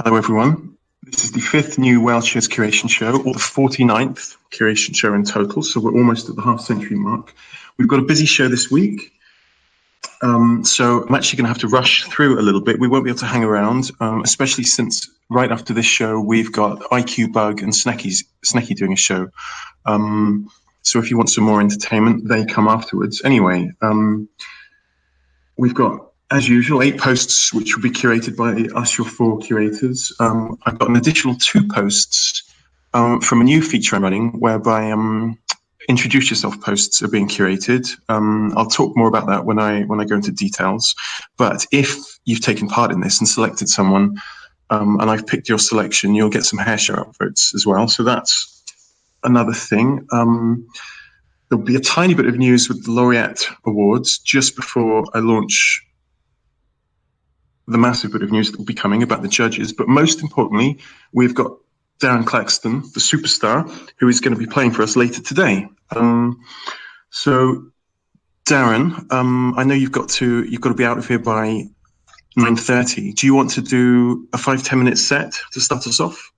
Hello, everyone. This is the 5th new Whaleshares Curation Show, or the 49th Curation Show in total, so we're almost at the half-century mark. We've got a busy show this week, so I'm actually going to have to rush through a little bit. We won't be able to hang around, especially since right after this show, we've got IQ Bug and Snecky doing a show. So if you want some more entertainment, they come afterwards. Anyway, we've got, as usual, 8 posts which will be curated by us, your 4 curators. I've got an additional 2 posts from a new feature I'm running, whereby introduce yourself posts are being curated. I'll talk more about that when I go into details. But if you've taken part in this and selected someone, and I've picked your selection, you'll get some hair show upvotes as well. So that's another thing. There'll be a tiny bit of news with the Laureate Awards just before I launch the massive bit of news that will be coming about the judges. But most importantly, we've got Darren Claxton, the superstar, who is going to be playing for us later today. So, Darren, I know you've got to be out of here by 9:30. Do you want to do a 5-10 minute set to start us off?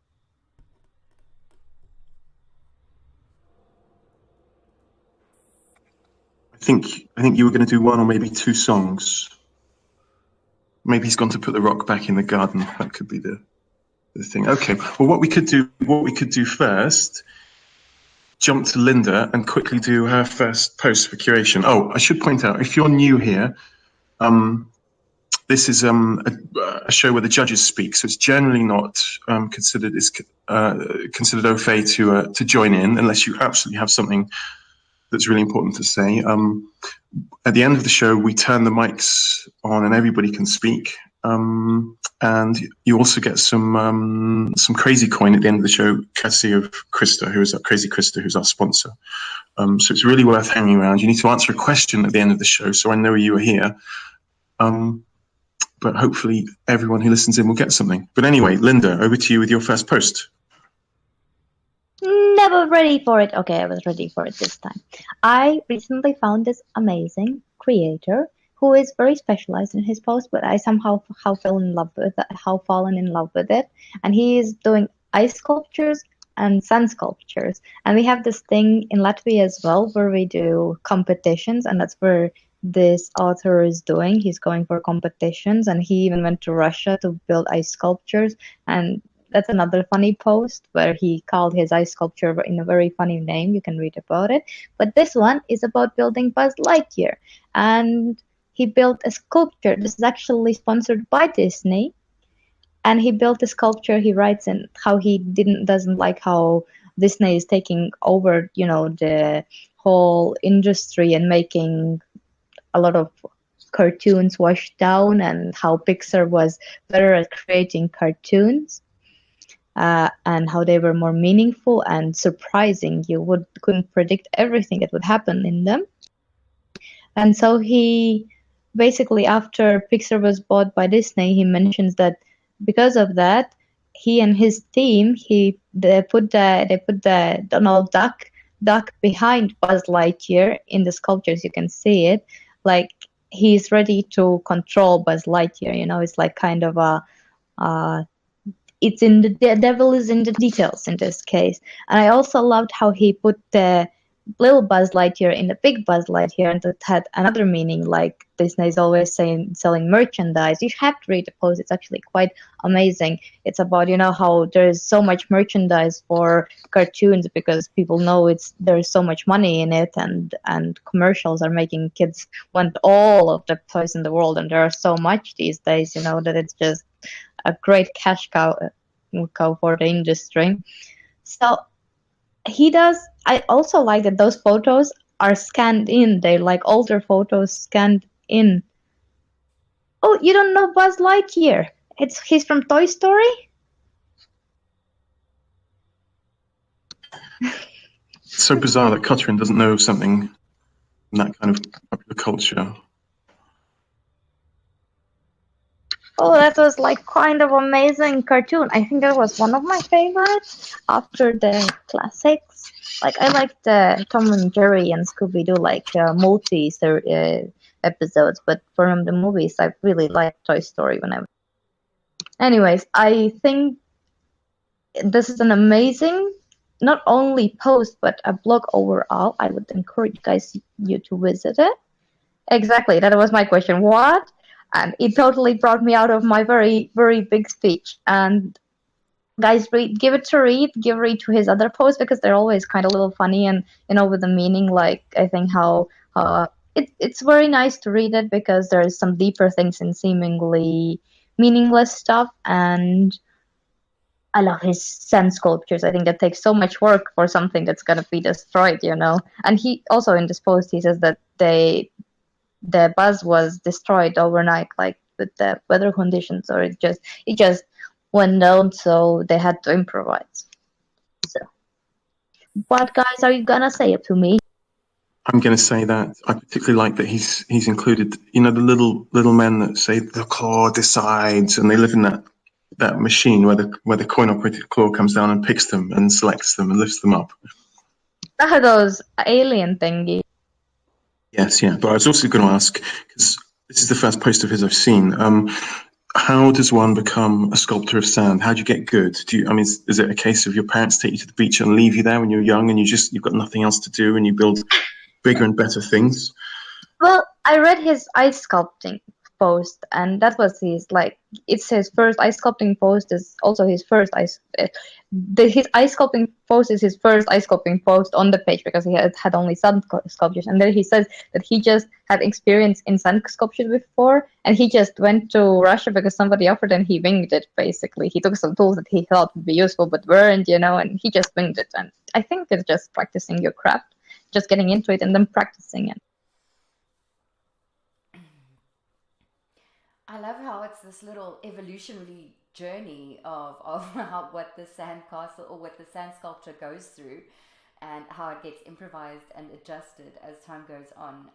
I think you were going to do 1 or maybe 2 songs. Maybe he's gone to put the rock back in the garden. That could be the thing. Okay. Well, what we could do first, jump to Linda and quickly do her first post for curation. Oh, I should point out, if you're new here, this is a show where the judges speak, so it's generally not considered au fait to join in unless you absolutely have something that's really important to say. At the end of the show, we turn the mics on and everybody can speak. And you also get some crazy coin at the end of the show, courtesy of Krista, Crazy Krista, who's our sponsor. So it's really worth hanging around. You need to answer a question at the end of the show, so I know you are here. But hopefully everyone who listens in will get something. But anyway, Linda, over to you with your first post. Never ready for it. Okay, I was ready for it this time. I recently found this amazing creator who is very specialized in his post, but I somehow fallen in love with it. And he is doing ice sculptures and sand sculptures. And we have this thing in Latvia as well where we do competitions, and that's where this author is doing. He's going for competitions, and he even went to Russia to build ice sculptures. And that's another funny post where he called his ice sculpture in a very funny name. You can read about it. But this one is about building Buzz Lightyear. And he built a sculpture. This is actually sponsored by Disney. And he built a sculpture. He writes in how he doesn't like how Disney is taking over, the whole industry and making a lot of cartoons washed down, and how Pixar was better at creating cartoons. And how they were more meaningful and surprising. You couldn't predict everything that would happen in them. And so he basically, after Pixar was bought by Disney, he mentions that because of that, he and his team, they put the Donald Duck behind Buzz Lightyear in the sculptures. You can see it, like he's ready to control Buzz Lightyear. It's like kind of it's in the devil is in the details in this case. And I also loved how he put the little Buzz Lightyear in the big Buzz Lightyear, and that had another meaning, like Disney is always selling merchandise. You have to read the post. It's actually quite amazing. It's about, how there's so much merchandise for cartoons because people know there's so much money in it, and commercials are making kids want all of the toys in the world, and there are so much these days, that it's just a great cash cow for the industry. So he does. I also like that those photos are scanned in. They're like older photos scanned in. Oh, you don't know Buzz Lightyear? He's from Toy Story? It's so bizarre that Katrin doesn't know something in that kind of popular culture. Oh, that was like kind of amazing cartoon. I think that was one of my favorites after the classics. Like I liked Tom and Jerry and Scooby-Doo, like multi episodes. But from the movies, I really liked Toy Story when I was. Anyways, I think this is an amazing, not only post, but a blog overall. I would encourage you to visit it. Exactly, that was my question. What? And it totally brought me out of my very, very big speech. And guys, give it to read. Give read to his other posts because they're always kind of a little funny and with the meaning. Like I think how it's very nice to read it because there's some deeper things in seemingly meaningless stuff. And I love his sand sculptures. I think that takes so much work for something that's gonna be destroyed, And he also in this post he says that the buzz was destroyed overnight, like with the weather conditions, or it just went down, so they had to improvise. So, what guys are you gonna say to me? I'm going to say that I particularly like that he's included, the little men that say the claw decides, and they live in that machine where the coin operated claw comes down and picks them and selects them and lifts them up. Those alien thingy. Yes, yeah. But I was also going to ask, because this is the first post of his I've seen. How does one become a sculptor of sand? How do you get good? Is it a case of your parents take you to the beach and leave you there when you're young and you've got nothing else to do and you build bigger and better things? Well, I read his ice sculpting post, and that was it's his first ice sculpting post. Is also his first his ice sculpting post is his first ice sculpting post on the page because he had only sand sculptures, and then he says that he just had experience in sand sculpture before, and he just went to Russia because somebody offered and he winged it. Basically, he took some tools that he thought would be useful but weren't, and he just winged it. And I think it's just practicing your craft, just getting into it and then practicing it. I love how it's this little evolutionary journey of how, what the sand castle or what the sand sculpture goes through, and how it gets improvised and adjusted as time goes on.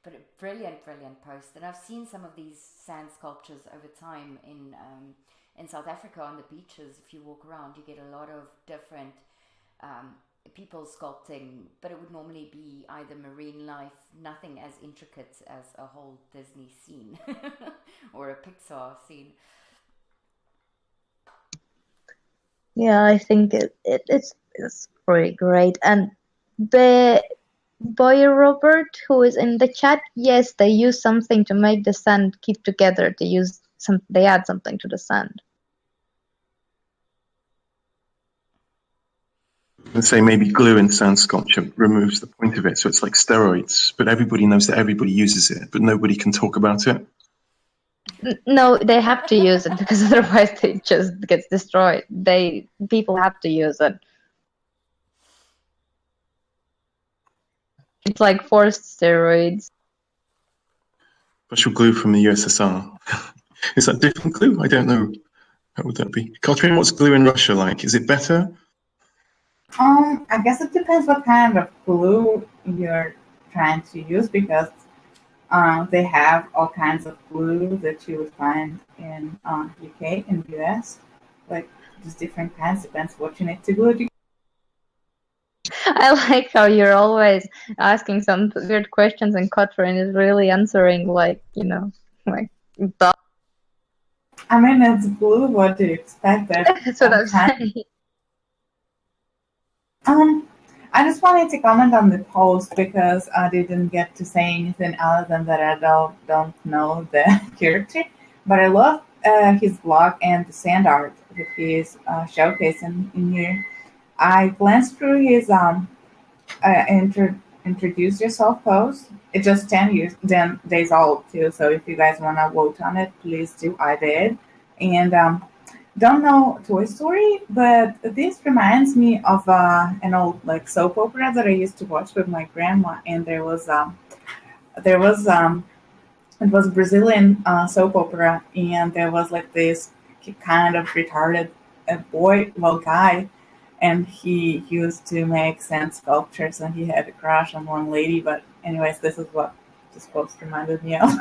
But a brilliant post, and I've seen some of these sand sculptures over time in South Africa on the beaches. If you walk around, you get a lot of different people sculpting, but it would normally be either marine life, nothing as intricate as a whole Disney scene or a Pixar scene. Yeah, I think it's pretty great. And the boy Robert, who is in the chat, yes, they use something to make the sand keep together. They add something to the sand. Let's say maybe glue in sand sculpture removes the point of it, so it's like steroids. But everybody knows that everybody uses it, but nobody can talk about it. No, they have to use it because otherwise it just gets destroyed. People have to use it. It's like forced steroids. Special glue from the USSR. Is that different glue? I don't know. How would that be? Katrin, what's glue in Russia like? Is it better? I guess it depends what kind of glue you're trying to use, because they have all kinds of glue that you would find in UK and US. Like, just different kinds, depends what you need to glue. I like how you're always asking some weird questions and Katrin is really answering like duh. I mean, it's glue, what do you expect? That's what I'm saying. I just wanted to comment on the post because I didn't get to say anything other than that I don't know the character, but I love his blog and the sand art that he is showcasing in here. I glanced through his introduce yourself post. It's just 10 days old too, so if you guys want to vote on it, please do. I did. And don't know Toy Story, but this reminds me of an old soap opera that I used to watch with my grandma, and it was a Brazilian soap opera, and there was this kind of retarded guy, and he used to make sand sculptures, and he had a crush on one lady. But anyways, this is what this post reminded me of.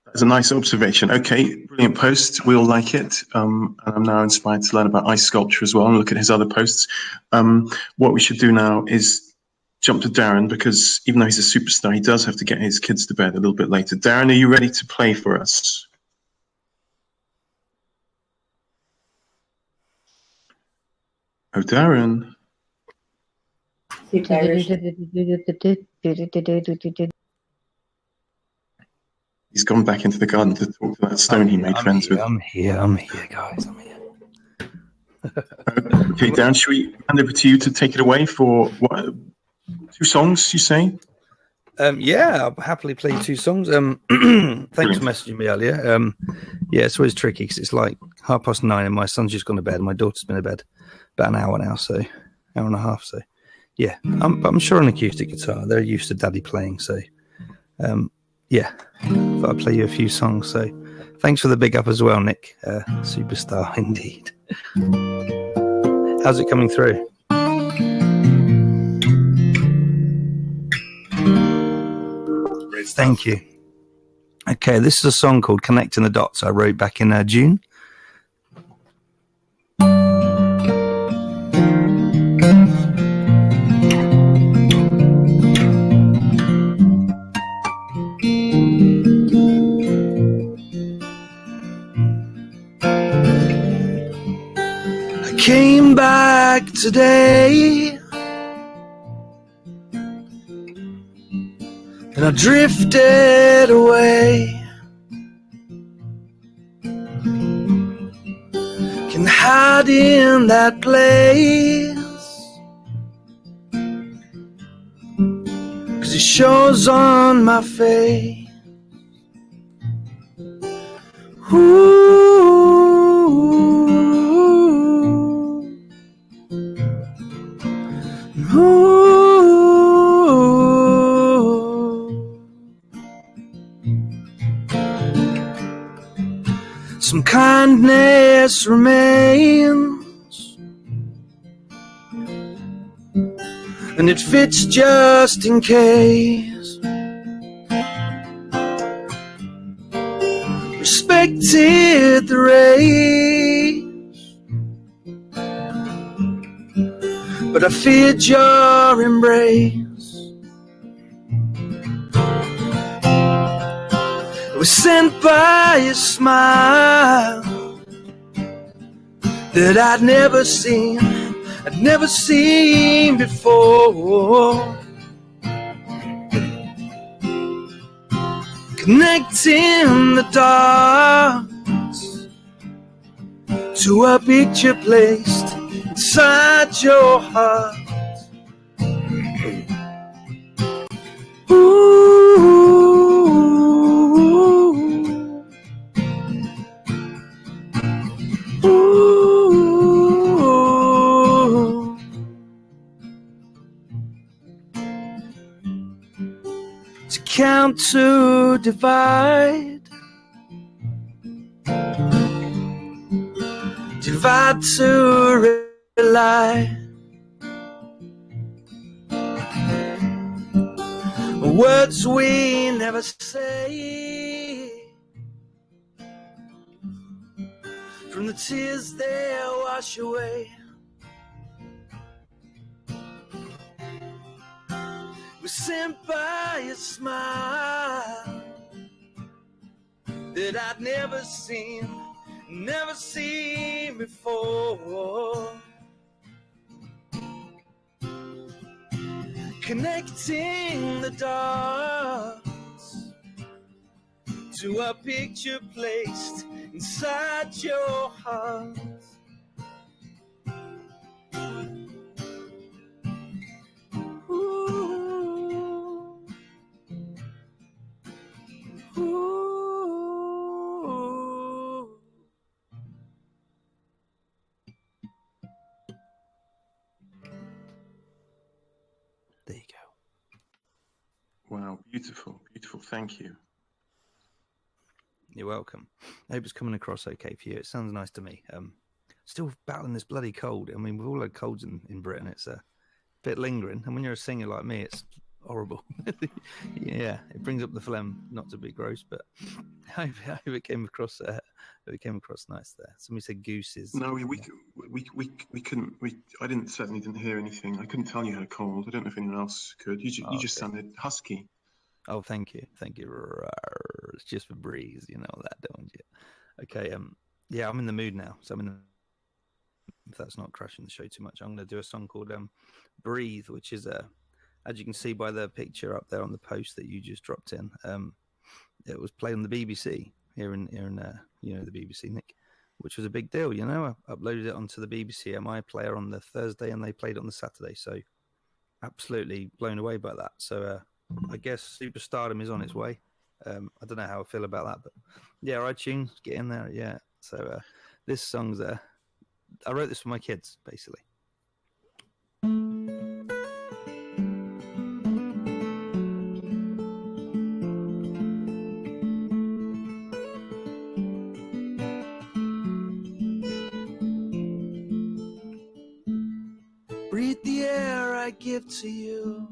That's a nice observation. Okay, brilliant post. We all like it. And I'm now inspired to learn about ice sculpture as well and look at his other posts. What we should do now is jump to Darren, because even though he's a superstar, he does have to get his kids to bed a little bit later. Darren, are you ready to play for us? Oh, Darren. He perished. He's gone back into the garden to talk to that stone he made friends with. I'm here, guys. I'm here. Okay, Darren, should we hand over to you to take it away for what, 2 songs, you say? Yeah, I'll happily play 2 songs. Thanks for messaging me earlier. Yeah, it's always tricky because it's like 9:30 and my son's just gone to bed and my daughter's been to bed about an hour now, so hour and a half. So yeah, I'm sure an acoustic guitar. They're used to daddy playing, so yeah, thought I'd play you a few songs. So thanks for the big up as well, Nick. Superstar indeed. How's it coming through? Thank you. Okay, this is a song called Connecting the Dots I wrote back in June. I came back today and I drifted away. Can hide in that place, 'cause it shows on my face. Some kindness remains, and it fits just in case. Respected the race, but I feared your embrace. I was sent by a smile that I'd never seen before. Connecting the dots to a picture placed inside your heart. To count to divide, divide to rely. Words we never say, from the tears they'll wash away. Was sent by a smile that I'd never seen before. Connecting the dots to a picture placed inside your heart. There you go. Wow, beautiful, beautiful. Thank you. You're welcome. I hope it's coming across okay for you. It sounds nice to me. Still battling this bloody cold. I mean, we've all had colds in Britain. It's a bit lingering. And when you're a singer like me, it's horrible. Yeah, it brings up the phlegm. Not to be gross, but I hope it came across. It came across nice there. Somebody said gooses. No, we couldn't. I certainly didn't hear anything. I couldn't tell you had a cold. I don't know if anyone else could. You just sounded husky. Oh, thank you. It's just for breeze, you know that, don't you? Okay. Yeah, I'm in the mood now. So if that's not crashing the show too much, I'm going to do a song called "Breathe," which is as you can see by the picture up there on the post that you just dropped in. It was played on the BBC here in the BBC, Nick, which was a big deal. I uploaded it onto the BBC MI player on the Thursday, and they played it on the Saturday. So absolutely blown away by that. So I guess superstardom is on its way. I don't know how I feel about that, but yeah, iTunes, get in there. Yeah. So this song's I wrote this for my kids, basically. Breathe the air I give to you.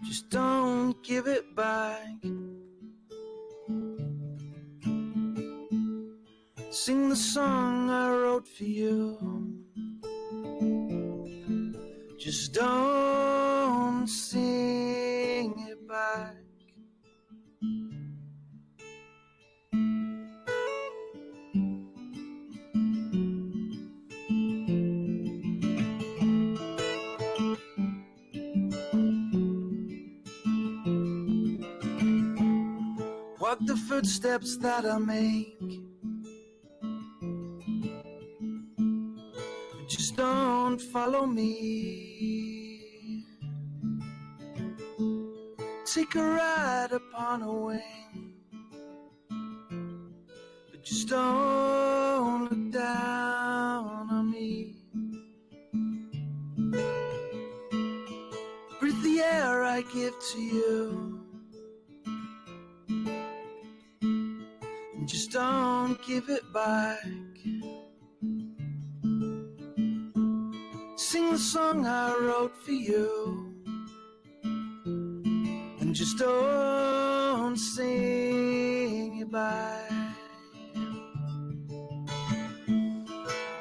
Just don't give it back. Sing the song I wrote for you. Just don't sing it back. Walk the footsteps that I make. Just don't follow me. Take a ride upon a wing, but just don't look down on me. Breathe the air I give to you. Just don't give it back. Sing the song I wrote for you, and just don't sing it back.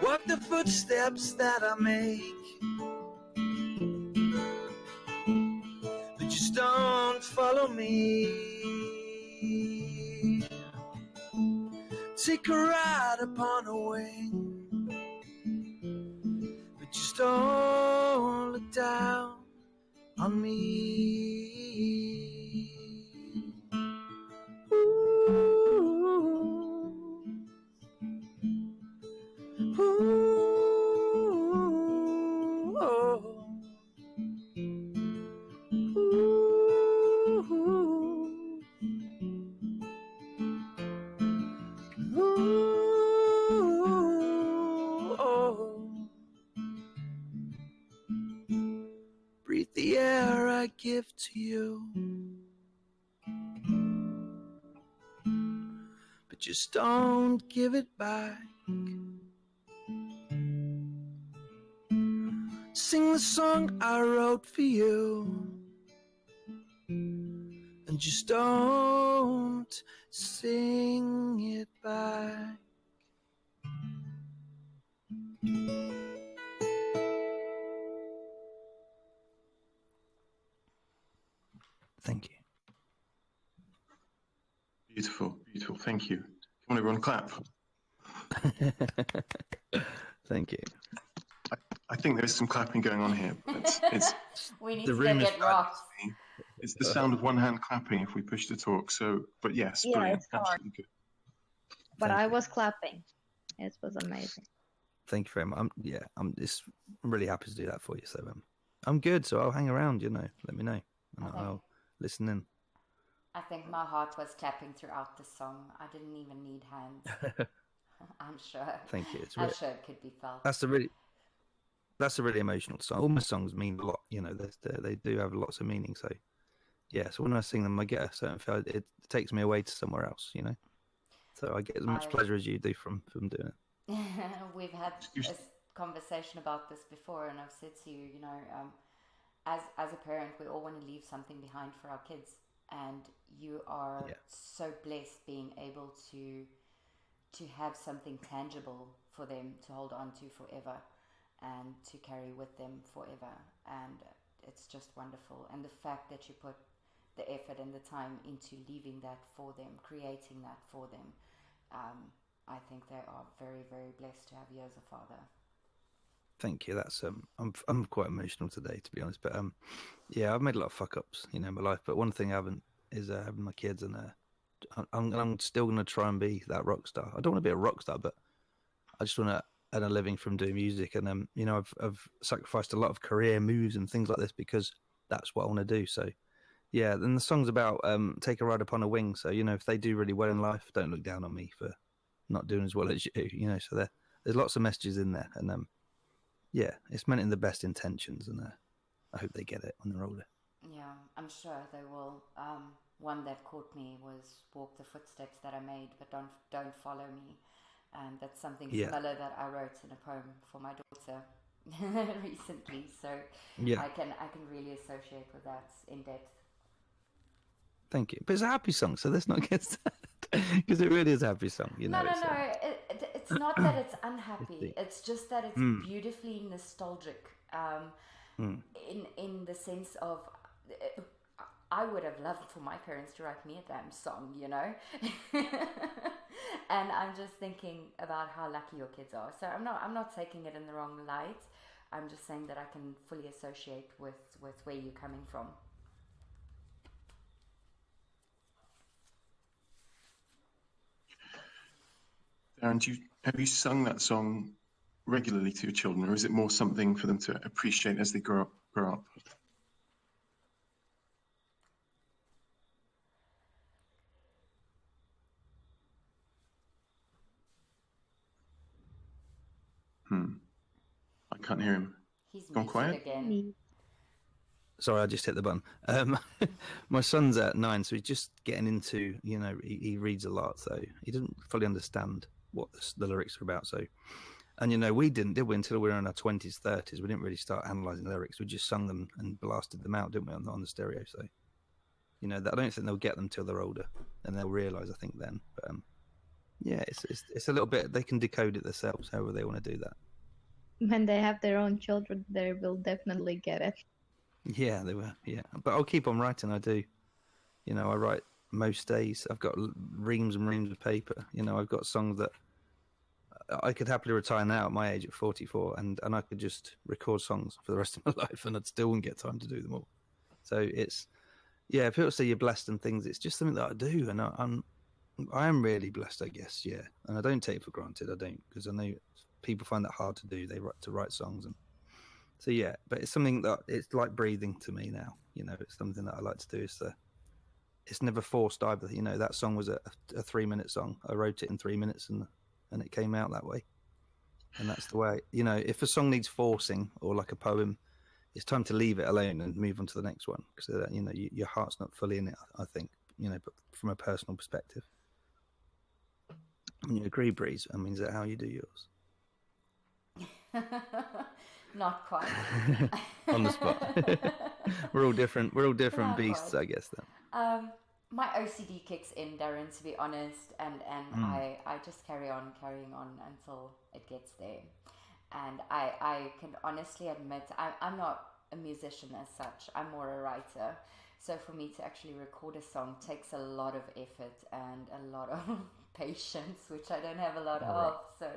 Walk the footsteps that I make, but just don't follow me. Take a ride upon a wing, but just don't look down on me. Ooh, ooh, oh. Breathe the air I give to you, but just don't give it back. Sing the song I wrote for you, and just don't sing it back. Thank you. Beautiful, beautiful. Thank you. Come on, everyone, clap. Thank you. I think there's some clapping going on here, but it's We need The to room go is get rocks. it's the sound of one hand clapping if we push to talk. So, but yes, Yeah, brilliant, it's hard. absolutely good. But Thank I you. was clapping. It was amazing. Thank you very much. I'm really happy to do that for you. So I'm good. So I'll hang around. Let me know, and Okay. I'll listen in. I think my heart was clapping throughout the song. I didn't even need hands. I'm sure. Thank you. It's I'm really, sure it could be felt. that's a really emotional song. All my songs mean a lot. They do have lots of meaning. So yeah. So when I sing them, I get a certain feel. It takes me away to somewhere else. So I get as much pleasure as you do from doing it. We've had a conversation about this before, and I've said to you, as a parent, we all want to leave something behind for our kids, and you are so blessed being able to have something tangible for them to hold on to forever and to carry with them forever. And it's just wonderful. And the fact that you put the effort and the time into leaving that for them, creating that for them, I think they are very, very blessed to have you as a father. Thank you. That's I'm quite emotional today, to be honest. But yeah, I've made a lot of fuck ups, in my life. But one thing I haven't is having my kids, and I'm still going to try and be that rock star. I don't want to be a rock star, but I just want to earn a living from doing music. And I've sacrificed a lot of career moves and things like this because that's what I want to do. So yeah, then the song's about take a ride upon a wing. So if they do really well in life, don't look down on me for not doing as well as you. So there's lots of messages in there, and yeah, it's meant in the best intentions, and I hope they get it when they're older. Yeah, I'm sure they will. One that caught me was "Walk the footsteps that I made, but don't follow me," and that's something similar that I wrote in a poem for my daughter recently. So yeah, I can really associate with that in depth. Thank you. But it's a happy song, so let's not get sad, because it really is a happy song. No. It's not that it's unhappy. It's just that it's beautifully nostalgic. In the sense of, I would have loved for my parents to write me a damn song, And I'm just thinking about how lucky your kids are. So I'm not taking it in the wrong light. I'm just saying that I can fully associate with where you're coming from. Darren, have you sung that song regularly to your children, or is it more something for them to appreciate as they grow up? I can't hear him. He's gone quiet again. Sorry, I just hit the button. My son's at 9, so he's just getting into, he reads a lot, so he doesn't fully understand what the lyrics are about. So, and we didn't, did we, until we were in our 20s, 30s? We didn't really start analysing lyrics. We just sung them and blasted them out, didn't we, on the stereo? So, I don't think they'll get them till they're older, and they'll realise, I think, then. But yeah, it's a little bit, they can decode it themselves, however they want to do that. When they have their own children, they will definitely get it. Yeah, they were. Yeah, but I'll keep on writing. I do. I write most days. I've got reams and reams of paper. I've got songs that I could happily retire now at my age at 44, and I could just record songs for the rest of my life, and I'd still wouldn't get time to do them all. So it's, yeah, people say you're blessed and things. It's just something that I do, and I am really blessed, I guess. Yeah, and I don't take it for granted. I don't, because I know people find that hard to do. They write songs, and so yeah. But it's something that it's like breathing to me now. It's something that I like to do. It's never forced either. That song was a 3-minute song. I wrote it in 3 minutes, and it came out that way. And that's the way. If a song needs forcing, or like a poem, it's time to leave it alone and move on to the next one, because your heart's not fully in it, I think. But from a personal perspective. And you agree, Breeze? I mean, is that how you do yours? Not quite. On the spot. We're all different Not beasts, quite. I guess, then. My OCD kicks in, Darren, to be honest, and I just carrying on until it gets there. And I can honestly admit I'm not a musician as such. I'm more a writer. So for me to actually record a song takes a lot of effort and a lot of patience, which I don't have a lot of. So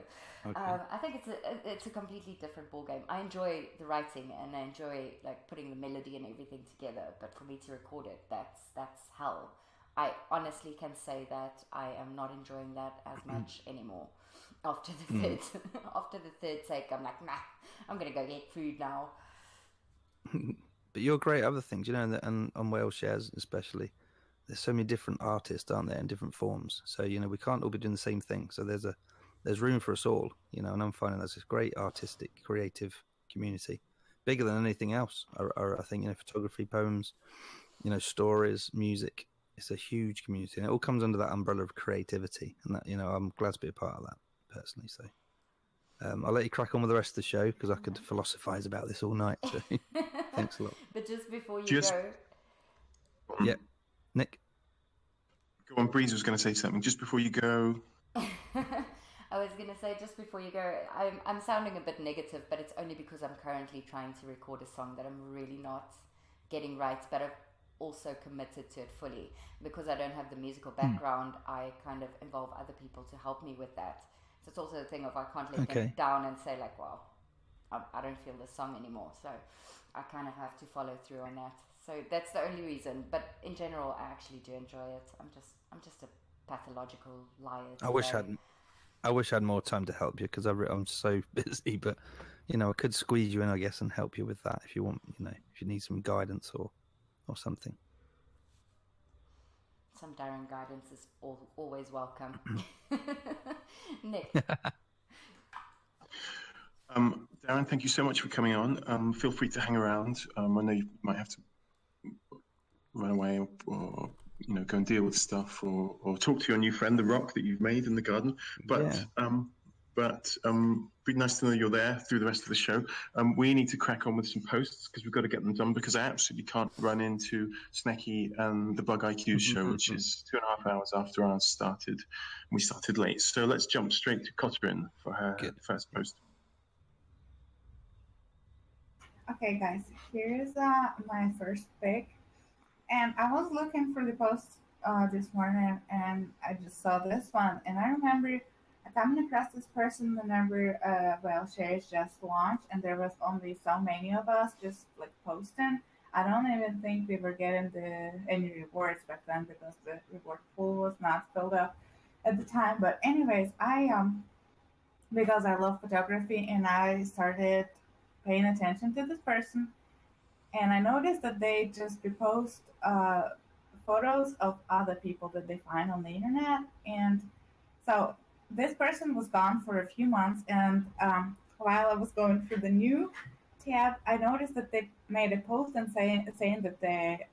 Okay. I think it's a completely different ballgame. I enjoy the writing and I enjoy like putting the melody and everything together. But for me to record it, that's hell. I honestly can say that I am not enjoying that as much anymore. After the third take, I'm like, nah, I'm gonna go get food now. But you're great at other things, and on Whaleshares especially, there's so many different artists, aren't there, in different forms. So we can't all be doing the same thing. So there's room for us all, and I'm finding that's a great artistic, creative community, bigger than anything else. I think photography, poems, stories, music. It's a huge community, and it all comes under that umbrella of creativity. And that I'm glad to be a part of that personally. So. I'll let you crack on with the rest of the show, because I could philosophize about this all night. So thanks a lot. But just before you go, yeah, Nick. Go on, Breeze was going to say something just before you go. I was going to say just before you go, I'm sounding a bit negative, but it's only because I'm currently trying to record a song that I'm really not getting right. But also committed to it fully. Because I don't have the musical background, I kind of involve other people to help me with that. So it's also a thing of I can't let them down and say like, well, I don't feel this song anymore. So I kind of have to follow through on that. So that's the only reason. But in general, I actually do enjoy it. I'm just a pathological liar today. I wish I had more time to help you because I'm so busy. But I could squeeze you in, I guess, and help you with that if you want. If you need some guidance or something. Some Darren guidance is always welcome. Nick. Darren, thank you so much for coming on. Feel free to hang around. I know you might have to run away or go and deal with stuff or talk to your new friend, the rock that you've made in the garden. But be nice to know you're there through the rest of the show. We need to crack on with some posts because we've got to get them done because I absolutely can't run into Snecky and the Bug IQ show, which is 2.5 hours after ours started. We started late. So let's jump straight to Cotrin for her first post. Okay, guys, here's my first pick. And I was looking for the post this morning, and I just saw this one. And I remember coming across this person whenever Whaleshares just launched, and there was only so many of us just like posting. I don't even think we were getting any rewards back then because the reward pool was not filled up at the time. But anyways, because I love photography, and I started paying attention to this person, and I noticed that they just repost photos of other people that they find on the internet. And so this person was gone for a few months, and while I was going through the new tab, I noticed that they made a post and saying that they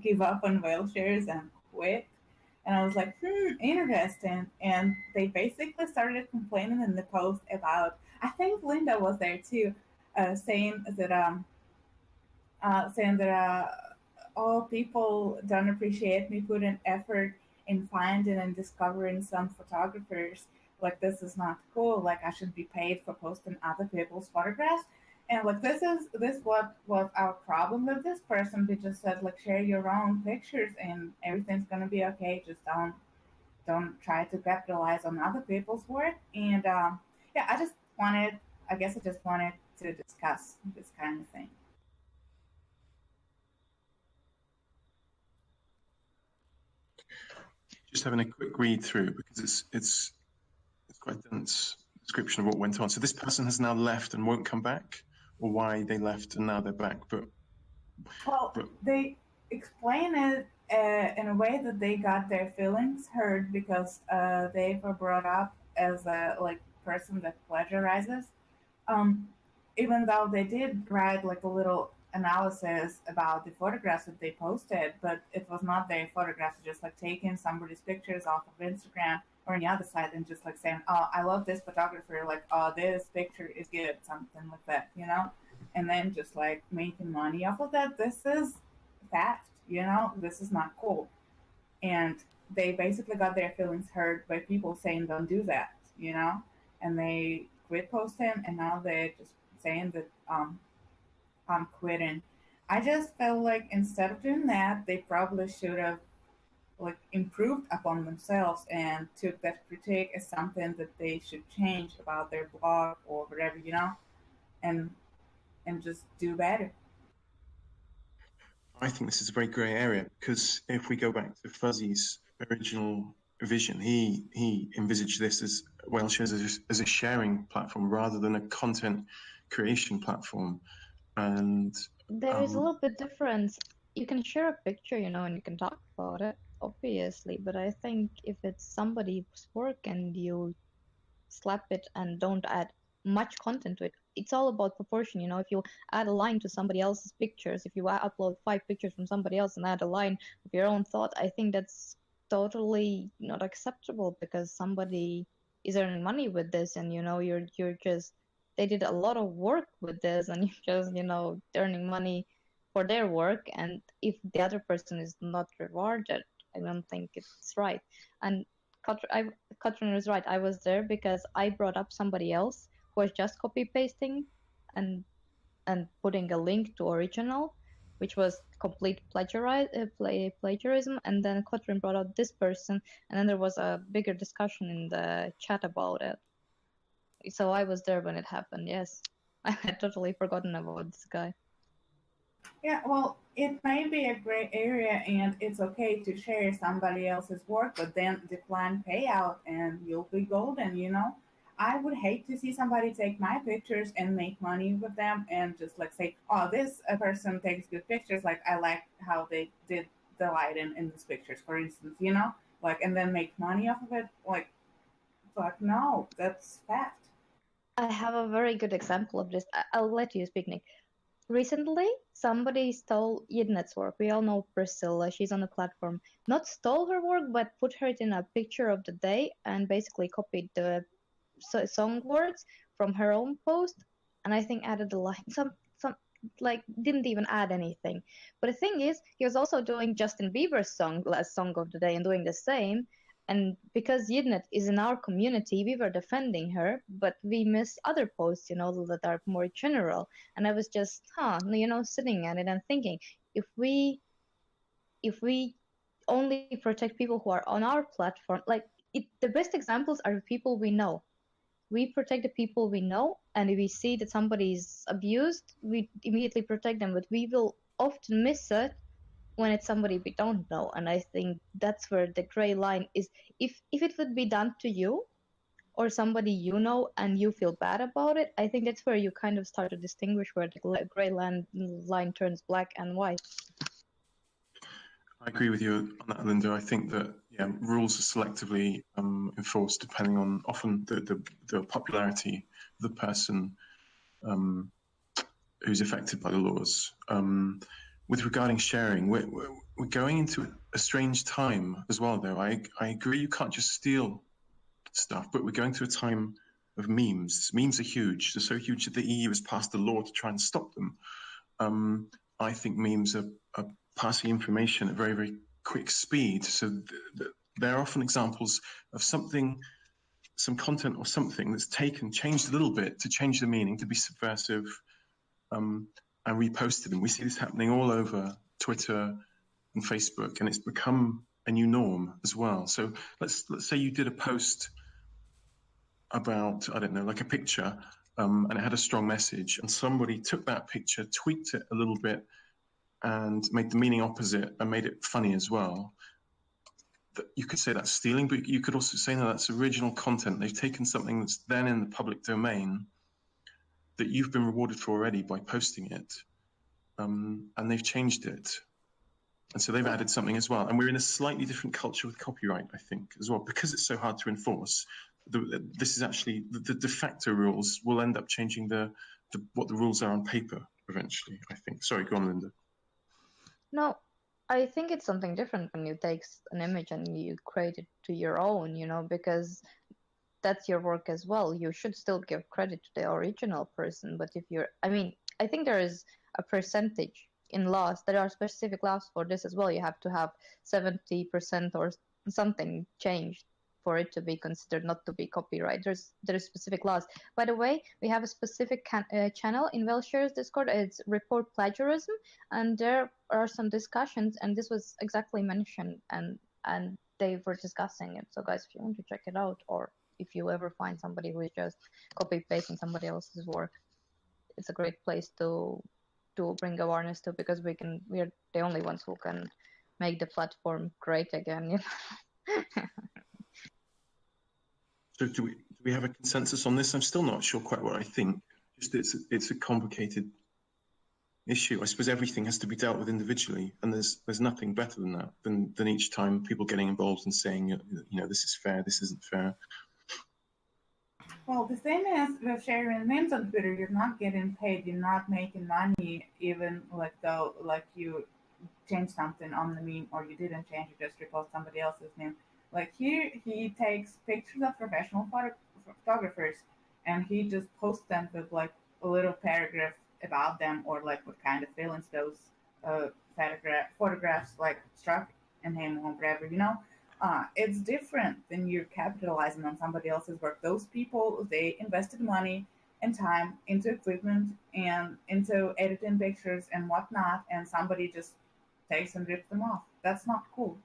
give up on Whaleshares and quit. And I was like, interesting. And they basically started complaining in the post about, I think Linda was there too, saying that all people don't appreciate me putting effort in finding and discovering some photographers. Like, this is not cool. Like, I should be paid for posting other people's photographs. And like, this what was our problem with this person. We just said, like, share your own pictures and everything's gonna be okay. Just don't try to capitalize on other people's work. And I just wanted to discuss this kind of thing. Just having a quick read through because it's quite a dense description of what went on. So this person has now left and won't come back, or why they left and now they're back. But they explain it in a way that they got their feelings hurt because they were brought up as a person that plagiarizes. Even though they did write like a little analysis about the photographs that they posted, but it was not their photographs, just like taking somebody's pictures off of Instagram or any other site and just like saying, oh, I love this photographer, like, oh, this picture is good, something like that, and then just like making money off of that. This is theft, this is not cool. And they basically got their feelings hurt by people saying don't do that, and they quit posting, and now they're just saying that I'm quitting. I just felt like instead of doing that, they probably should have improved upon themselves and took that critique as something that they should change about their blog or whatever, and just do better. I think this is a very grey area because if we go back to Fuzzy's original vision, he envisaged this as Whaleshares as a sharing platform rather than a content creation platform. And there is a little bit difference. You can share a picture, and you can talk about it, obviously. But I think if it's somebody's work and you slap it and don't add much content to it, it's all about proportion. If you add a line to somebody else's pictures, if you upload 5 pictures from somebody else and add a line of your own thought, I think that's totally not acceptable because somebody is earning money with this, and you're just, they did a lot of work with this, and you're just earning money for their work. And if the other person is not rewarded, I don't think it's right. And Katrin is right. I was there because I brought up somebody else who was just copy pasting and putting a link to original, which was complete plagiarism. And then Kotlin brought out this person, and then there was a bigger discussion in the chat about it. So I was there when it happened. Yes, I had totally forgotten about this guy. Yeah, well, it may be a gray area, and it's okay to share somebody else's work, but then decline payout, and you'll be golden. I would hate to see somebody take my pictures and make money with them, and just like say, "Oh, this person takes good pictures. Like I like how they did the lighting in these pictures, for instance. Like, and then make money off of it. Like, fuck no, that's theft." I have a very good example of this. I'll let you speak, Nick. Recently, somebody stole Yidnet's work. We all know Priscilla. She's on the platform. Not stole her work, but put her in a picture of the day and basically copied the song words from her own post. And I think added a line. Some like didn't even add anything. But the thing is, he was also doing Justin Bieber's song, last song of the day, and doing the same. And because Yidnet is in our community, we were defending her, but we missed other posts, that are more general. And I was just, sitting at it and thinking, if we only protect people who are on our platform, the best examples are people we know. We protect the people we know, and if we see that somebody is abused, we immediately protect them. But we will often miss it when it's somebody we don't know. And I think that's where the gray line is. If it would be done to you or somebody you know and you feel bad about it, I think that's where you kind of start to distinguish where the gray line turns black and white. I agree with you on that, Linda. I think that rules are selectively enforced depending on often the popularity of the person who's affected by the laws. With regarding sharing, we're going into a strange time as well, though. I agree you can't just steal stuff, but we're going through a time of memes. Memes are huge. They're so huge that the EU has passed a law to try and stop them. I think memes are passing information at very, very quick speed. So they're often examples of something, some content or something that's changed a little bit to change the meaning, to be subversive, and reposted. And we see this happening all over Twitter and Facebook, and it's become a new norm as well. So let's say you did a post about, I don't know, like a picture, and it had a strong message, and somebody took that picture, tweaked it a little bit, and made the meaning opposite and made it funny as well. You could say that's stealing, but you could also say, no, that's original content. They've taken something that's then in the public domain that you've been rewarded for already by posting it, and they've changed it. And so they've added something as well. And we're in a slightly different culture with copyright, I think, as well, because it's so hard to enforce. This is actually the de facto rules will end up changing what the rules are on paper eventually, I think. Sorry, go on, Linda. No, I think it's something different when you take an image and you create it to your own, because that's your work as well. You should still give credit to the original person. But I think there is a percentage in laws. There are specific laws for this as well. You have to have 70% or something changed for it to be considered not to be copyright. There's specific laws. By the way, we have a specific channel in Whaleshares Discord. It's Report Plagiarism, and there are some discussions, and this was exactly mentioned, and they were discussing it. So guys, if you want to check it out, or if you ever find somebody who is just copy pasting somebody else's work, it's a great place to bring awareness to, because we're the only ones who can make the platform great again. So do we have a consensus on this? I'm still not sure quite what I think. Just it's a complicated issue. I suppose everything has to be dealt with individually, and there's nothing better than that, than each time people getting involved and saying, this is fair, this isn't fair. Well, the same as with sharing memes on Twitter, you're not getting paid, you're not making money, even like you changed something on the meme, or you didn't change, you just repost somebody else's meme. Like here, he takes pictures of professional photographers, and he just posts them with like a little paragraph about them, or like what kind of feelings those photographs like struck in him or whatever, It's different than you're capitalizing on somebody else's work. Those people, they invested money, and time into equipment and into editing pictures and whatnot, and somebody just takes and rips them off. That's not cool.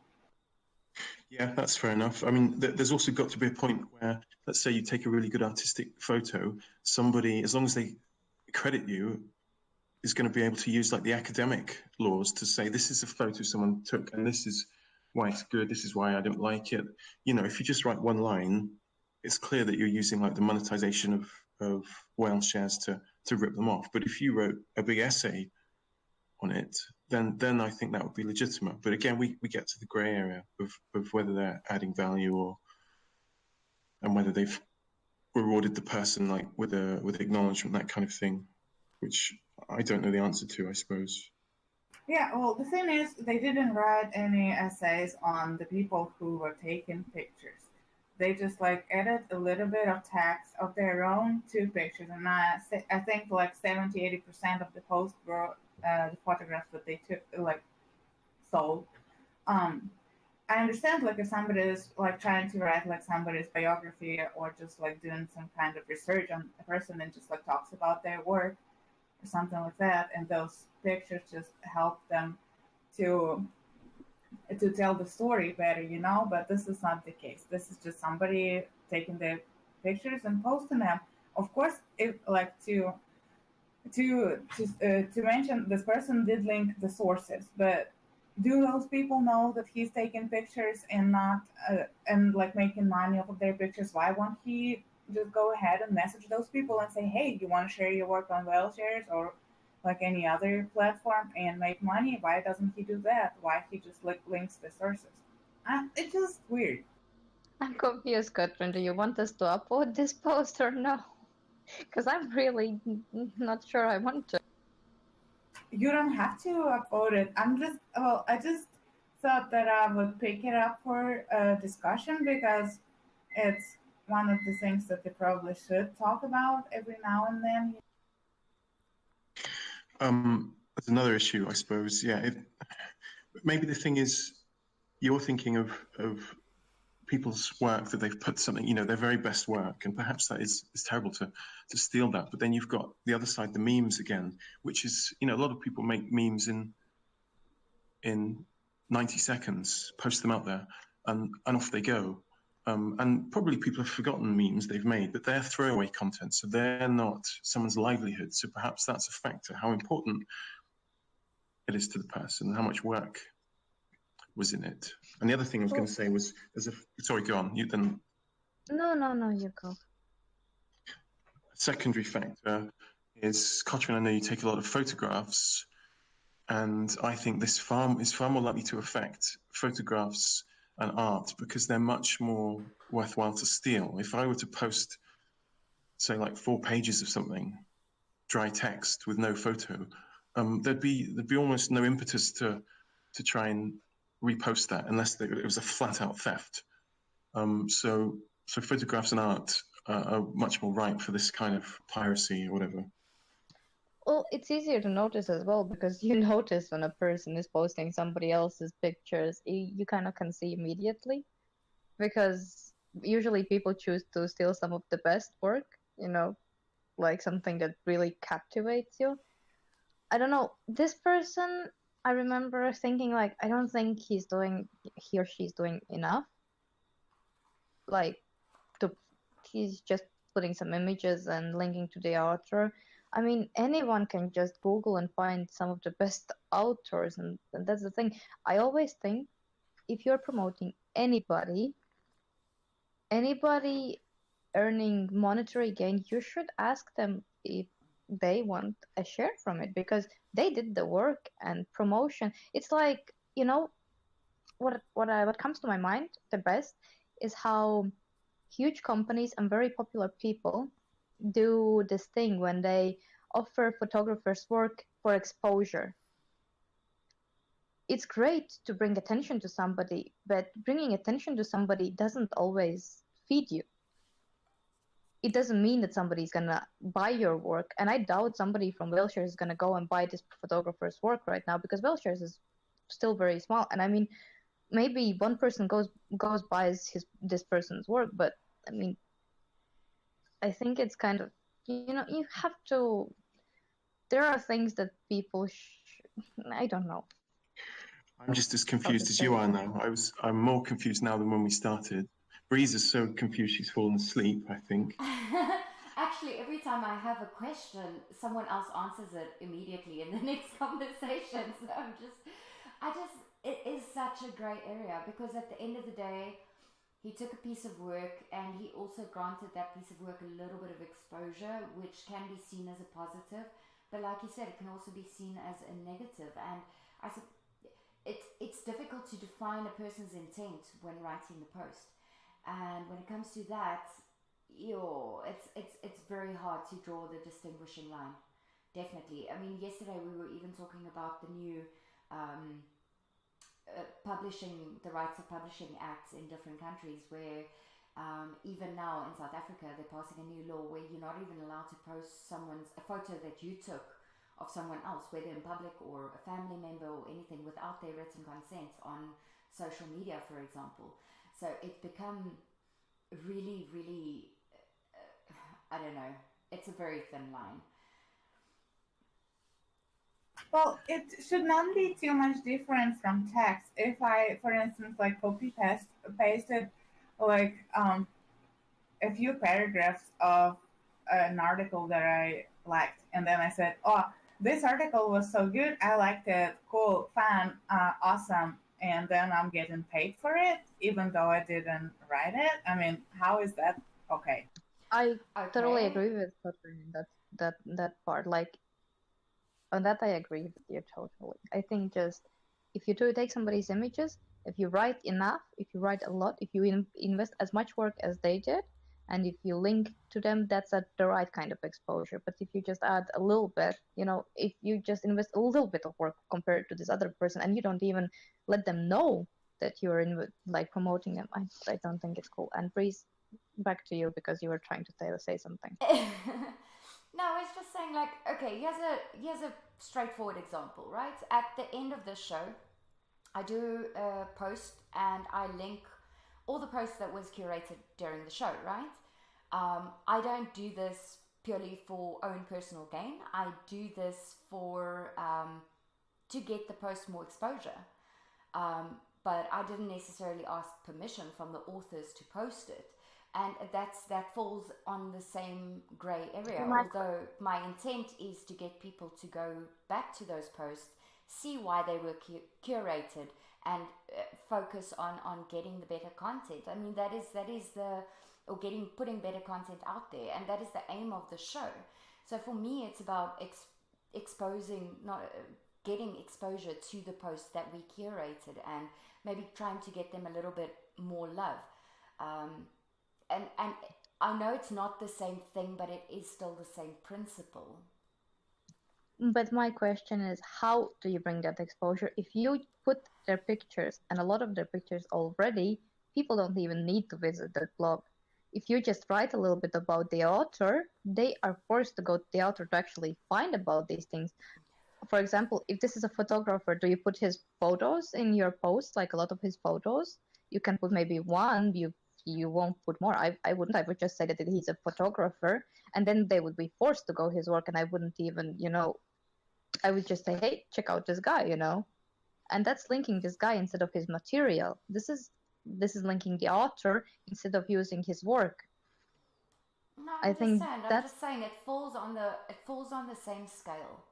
Yeah, that's fair enough. I mean, there's also got to be a point where, let's say you take a really good artistic photo, somebody, as long as they credit you, is going to be able to use like the academic laws to say, this is a photo someone took and this is why it's good, this is why I don't like it. You know, if you just write one line, it's clear that you're using like the monetization of Whaleshares to rip them off. But if you wrote a big essay on it, then I think that would be legitimate. But again, we get to the grey area of whether they're adding value and whether they've rewarded the person like with acknowledgement, that kind of thing, which I don't know the answer to, I suppose. Yeah, well, the thing is, they didn't write any essays on the people who were taking pictures. They just like added a little bit of text of their own to pictures, and I think like 70-80% of the posts were the photographs that they took, like sold. I understand like if somebody is like trying to write like somebody's biography or just like doing some kind of research on a person and just like talks about their work or something like that, and those pictures just help them to tell the story better, you know. But this is not the case. This is just somebody taking their pictures and posting them. Of course, if like to mention, this person did link the sources, but do those people know that he's taking pictures and not and like making money off of their pictures? Why won't he just go ahead and message those people and say, hey, you want to share your work on Whaleshares or like any other platform and make money? Why doesn't he do that? Why he just links the sources? It's just weird. I'm confused, Katrin. Do you want us to upload this post or no? Because I'm really not sure I want to. You don't have to upload it. I just thought that I would pick it up for a discussion because it's one of the things that they probably should talk about every now and then. That's another issue, I suppose. Yeah, maybe the thing is, you're thinking of people's work that they've put something, you know, their very best work, and perhaps that is terrible to steal that. But then you've got the other side, the memes again, which is, you know, a lot of people make memes in 90 seconds, post them out there, and off they go. And probably people have forgotten memes they've made, but they're throwaway content, so they're not someone's livelihood. So perhaps that's a factor, how important it is to the person, and how much work was in it. And the other thing I was going to say was, sorry, go on. You then. No, you go. A secondary factor is, Katrin, I know you take a lot of photographs, and I think this is far more likely to affect photographs and art because they're much more worthwhile to steal. If I were to post, say, like 4 pages of something, dry text with no photo, there'd be almost no impetus to try and repost that unless it was a flat out theft. So photographs and art are much more ripe for this kind of piracy or whatever. Well, it's easier to notice as well because you notice when a person is posting somebody else's pictures, you kind of can see immediately. Because usually people choose to steal some of the best work, you know, like something that really captivates you. I don't know. This person, I remember thinking like, I don't think he or she's doing enough. Like, he's just putting some images and linking to the author. I mean, anyone can just Google and find some of the best authors, and that's the thing. I always think if you're promoting anybody earning monetary gain, you should ask them if they want a share from it because they did the work and promotion. It's like, you know, what comes to my mind the best is how huge companies and very popular people do this thing when they offer photographers work for exposure. It's great to bring attention to somebody, but bringing attention to somebody doesn't always feed you. It doesn't mean that somebody's gonna buy your work, and I doubt somebody from Whaleshares is gonna go and buy this photographer's work right now because Whaleshares is still very small. And I mean, maybe one person goes buys this person's work, but I mean, I think it's kind of you have to. There are things that people. I don't know. I'm just as confused as you are now. I'm more confused now than when we started. Breeze is so confused she's fallen asleep, I think. Actually, every time I have a question, someone else answers it immediately in the next conversation. So it is such a grey area, because at the end of the day, he took a piece of work and he also granted that piece of work a little bit of exposure, which can be seen as a positive. But like you said, it can also be seen as a negative. And I said, it's difficult to define a person's intent when writing the post. And when it comes to that, it's very hard to draw the distinguishing line. Definitely. I mean, yesterday we were even talking about the new the rights of publishing acts in different countries, where even now in South Africa they're passing a new law where you're not even allowed to post a photo that you took of someone else, whether in public or a family member or anything, without their written consent on social media, for example. So it's become really, really, I don't know, it's a very thin line. Well, it should not be too much different from text. If I, for instance, like pasted like a few paragraphs of an article that I liked, and then I said, "Oh, this article was so good, I liked it, cool, fun, awesome," and then I'm getting paid for it, even though I didn't write it. I mean, how is that okay? I totally agree with Catherine that part. Like, on that I agree with you totally. I think just if you take somebody's images, if you write enough, if you write a lot, if you invest as much work as they did, and if you link to them, that's the right kind of exposure. But if you just add a little bit, if you just invest a little bit of work compared to this other person, and you don't even let them know that you're promoting them, I don't think it's cool. And Breeze, back to you, because you were trying to say something. No, I was just saying, like, okay, here's a straightforward example, right? At the end of this show, I do a post and I link all the posts that was curated during the show, right? I don't do this purely for own personal gain. I do this for to get the post more exposure. But I didn't necessarily ask permission from the authors to post it. And that falls on the same grey area, although my intent is to get people to go back to those posts, see why they were curated, and focus on getting the better content. I mean, putting better content out there, and that is the aim of the show. So for me, it's about getting exposure to the posts that we curated, and maybe trying to get them a little bit more love. And I know it's not the same thing, but it is still the same principle. But my question is, how do you bring that exposure? If you put their pictures, and a lot of their pictures already, people don't even need to visit that blog. If you just write a little bit about the author, they are forced to go to the author to actually find about these things. For example, if this is a photographer, do you put his photos in your post, like a lot of his photos? You can put maybe one, you won't put more. I wouldn't. I would just say that he's a photographer, and then they would be forced to go his work, and I wouldn't even, I would just say, hey, check out this guy, and that's linking this guy instead of his material. This is linking the author instead of using his work. No, I'm just saying it falls on the same scale,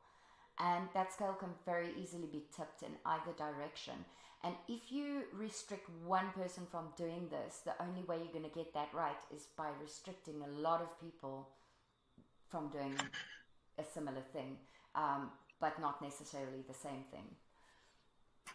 and that scale can very easily be tipped in either direction. And if you restrict one person from doing this, the only way you're going to get that right is by restricting a lot of people from doing a similar thing, but not necessarily the same thing.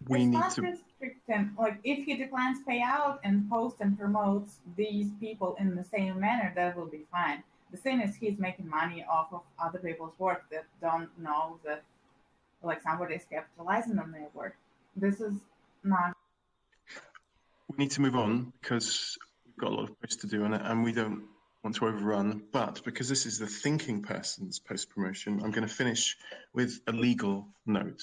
Restricting. Like, if he declines payout and posts and promotes these people in the same manner, that will be fine. The thing is, he's making money off of other people's work that don't know that, like, somebody is capitalizing on their work. This is not. We need to move on because we've got a lot of posts to do on it, and we don't want to overrun. But because this is the thinking person's post promotion, I'm going to finish with a legal note,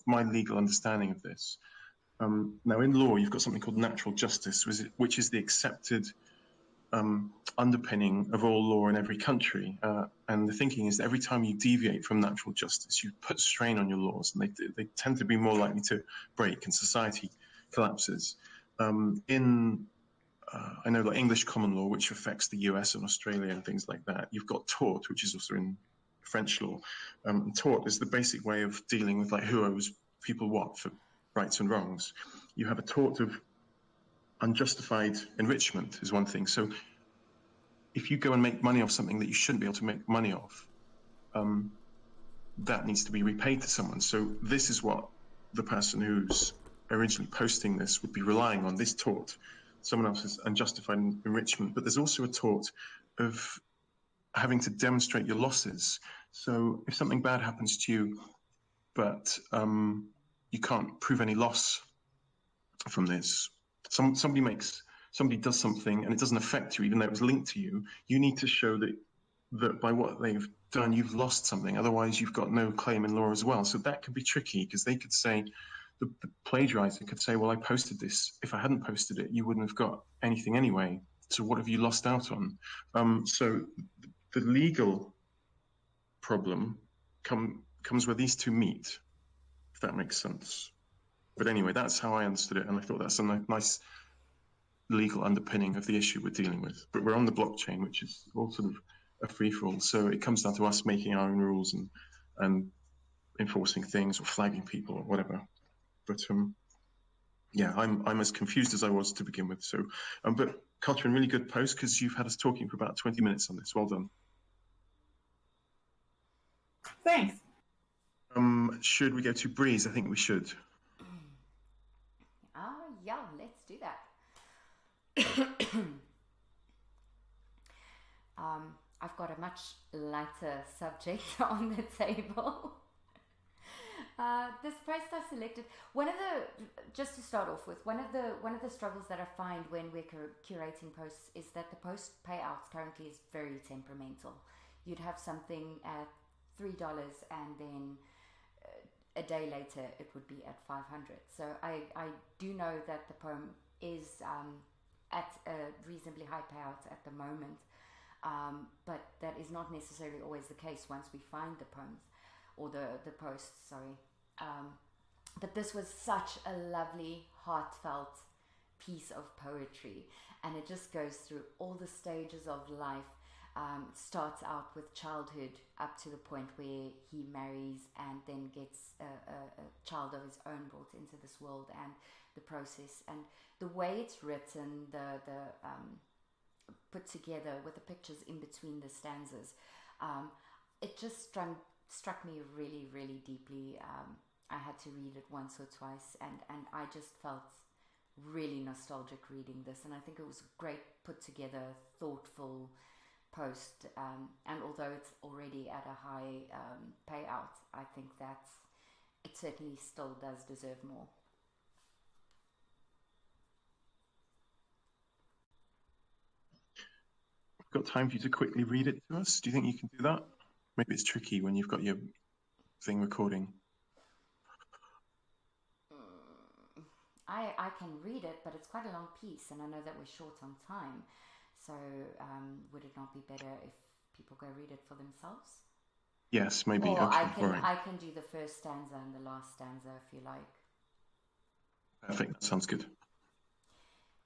my legal understanding of this. Now, in law, you've got something called natural justice, which is the accepted underpinning of all law in every country. And the thinking is that every time you deviate from natural justice, you put strain on your laws, and they tend to be more likely to break, and society collapses. I know like English common law, which affects the US and Australia and things like that. You've got tort, which is also in French law. And tort is the basic way of dealing with like who owes people what for rights and wrongs. You have a tort of unjustified enrichment is one thing. So if you go and make money off something that you shouldn't be able to make money off, that needs to be repaid to someone. So this is what the person who's originally posting this would be relying on, this tort. Someone else's unjustified enrichment. But there's also a tort of having to demonstrate your losses. So if something bad happens to you, but you can't prove any loss from this, somebody does something and it doesn't affect you, even though it was linked to you, you need to show that by what they've done, you've lost something. Otherwise, you've got no claim in law as well. So that could be tricky, because they could say, the plagiarizer could say, well, I posted this. If I hadn't posted it, you wouldn't have got anything anyway. So what have you lost out on? So the legal problem comes where these two meet, if that makes sense. But anyway, that's how I understood it, and I thought that's a nice legal underpinning of the issue we're dealing with. But we're on the blockchain, which is all sort of a free-for-all. So it comes down to us making our own rules and enforcing things or flagging people or whatever. But yeah, I'm as confused as I was to begin with. So, but Katrin, really good post, because you've had us talking for about 20 minutes on this. Well done. Thanks. Should we go to Breeze? I think we should. Yeah, let's do that. I've got a much lighter subject on the table. This post I selected, just to start off with, one of the struggles that I find when we're curating posts is that the post payouts currently is very temperamental. You'd have something at $3 and then a day later it would be at 500. So I do know that the poem is at a reasonably high payout at the moment, but that is not necessarily always the case once we find the poems or the posts, sorry. But this was such a lovely, heartfelt piece of poetry, and it just goes through all the stages of life. It starts out with childhood up to the point where he marries and then gets a child of his own brought into this world, and the process and the way it's written, the put together with the pictures in between the stanzas, it just struck me really, really deeply. I had to read it once or twice, and I just felt really nostalgic reading this, and I think it was a great put together, thoughtful post, and although it's already at a high payout, I think that it certainly still does deserve more. I've got time for you to quickly read it to us. Do you think you can do that? Maybe it's tricky when you've got your thing recording. I can read it, but it's quite a long piece, and I know that we're short on time. So would it not be better if people go read it for themselves? Yes, maybe. Or okay, I can do the first stanza and the last stanza if you like. Perfect, that sounds good.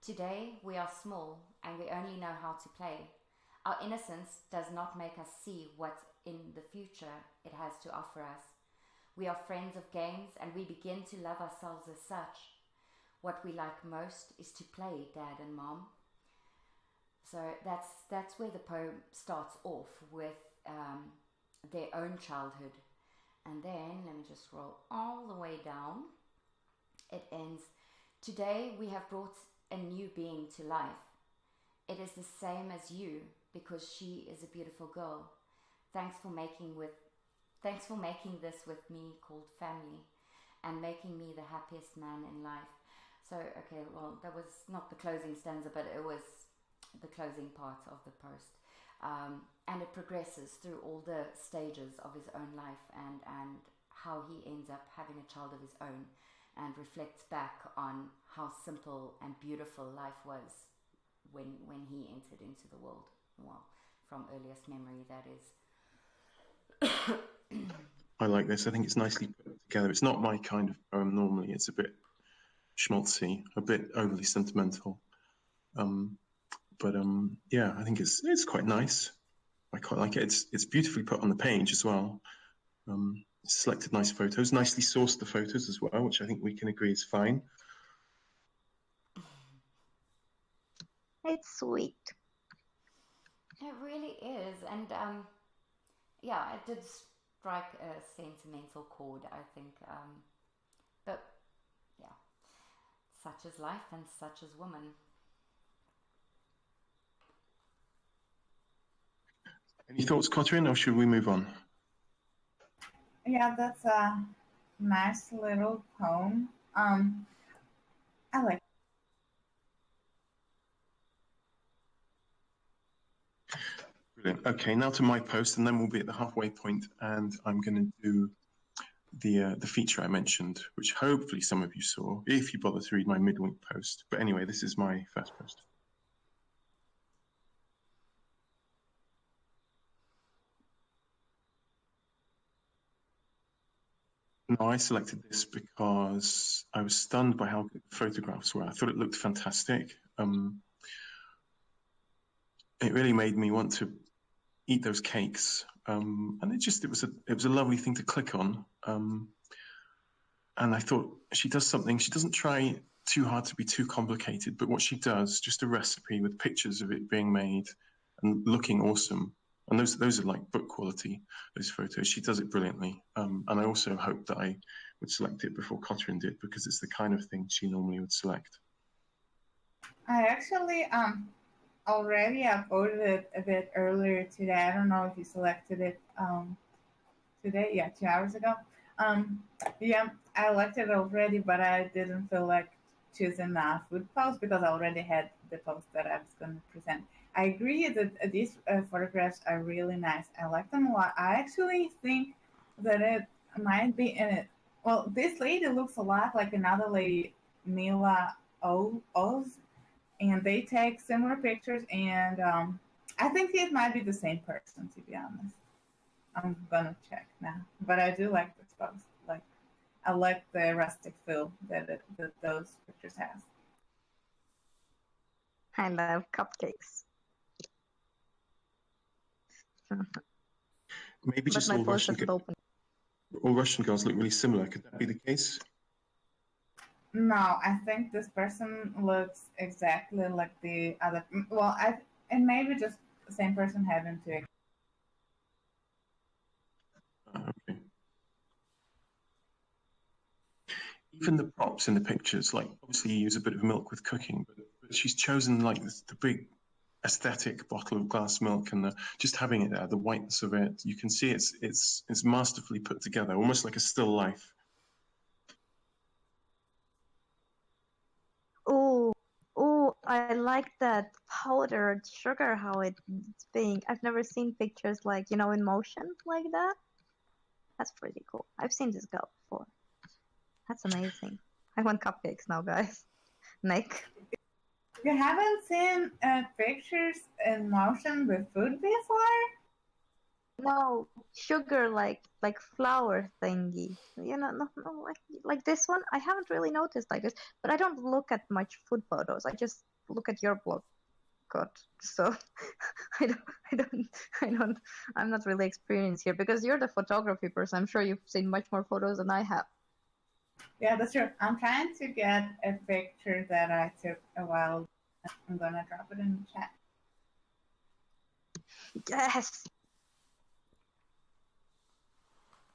Today we are small and we only know how to play. Our innocence does not make us see what in the future it has to offer us. We are friends of games and we begin to love ourselves as such. What we like most is to play, Dad and Mom. So that's where the poem starts off with their own childhood. And then, let me just scroll all the way down. It ends, today we have brought a new being to life. It is the same as you because she is a beautiful girl. Thanks for making this with me called family and making me the happiest man in life. So, okay, well, that was not the closing stanza, but it was the closing part of the post. And it progresses through all the stages of his own life and how he ends up having a child of his own, and reflects back on how simple and beautiful life was when he entered into the world. Well, from earliest memory, that is. I like this. I think it's nicely put together. It's not my kind of poem normally. It's a bit schmaltzy, a bit overly sentimental. Yeah, I think it's quite nice. I quite like it. It's beautifully put on the page as well. Selected nice photos, nicely sourced the photos as well, which I think we can agree is fine. It's sweet. It really is, and yeah, it did strike a sentimental chord, I think. But yeah, such is life and such is woman. Any thoughts, Catherine, or should we move on? Yeah, that's a nice little poem. I like. Brilliant. Okay, now to my post, and then we'll be at the halfway point, and I'm going to do the feature I mentioned, which hopefully some of you saw, if you bother to read my midweek post. But anyway, this is my first post. Now, I selected this because I was stunned by how good the photographs were. I thought it looked fantastic. It really made me want to eat those cakes, and it was a lovely thing to click on. And I thought she does something. She doesn't try too hard to be too complicated, but what she does, just a recipe with pictures of it being made and looking awesome. And those are like book quality, those photos. She does it brilliantly. And I also hope that I would select it before Catherine did, because it's the kind of thing she normally would select. I actually already uploaded it a bit earlier today. I don't know if you selected it today. Yeah, 2 hours ago. Yeah, I liked it already, but I didn't feel like choosing a food post because I already had the post that I was going to present. I agree that these photographs are really nice. I like them a lot. I actually think that it might be in it. Well, this lady looks a lot like another lady, Mila Oz, and they take similar pictures, and I think it might be the same person, to be honest. I'm gonna check now, but I do like this post. Like, I like the rustic feel that those pictures have. I love cupcakes. Maybe But just my all post Russian, doesn't open. all Russian girls look really similar. Could that be the case? No, I think this person looks exactly like the other. Well, and maybe just the same person having two. Okay. Even the props in the pictures, like obviously you use a bit of milk with cooking, but she's chosen like the big aesthetic bottle of glass milk, and just having it there, the whiteness of it, you can see it's masterfully put together, almost like a still life. Oh, I like that powdered sugar, how it's being. I've never seen pictures like, in motion like that. That's pretty cool. I've seen this girl before. That's amazing. I want cupcakes now, guys. Make. You haven't seen pictures in motion with food before? No, sugar like flour thingy. No, like this one. I haven't really noticed like this, but I don't look at much food photos. I just look at your blog, God. So I'm not really experienced here because you're the photography person. I'm sure you've seen much more photos than I have. Yeah, that's true. I'm trying to get a picture that I took a while. I'm gonna drop it in the chat. Yes.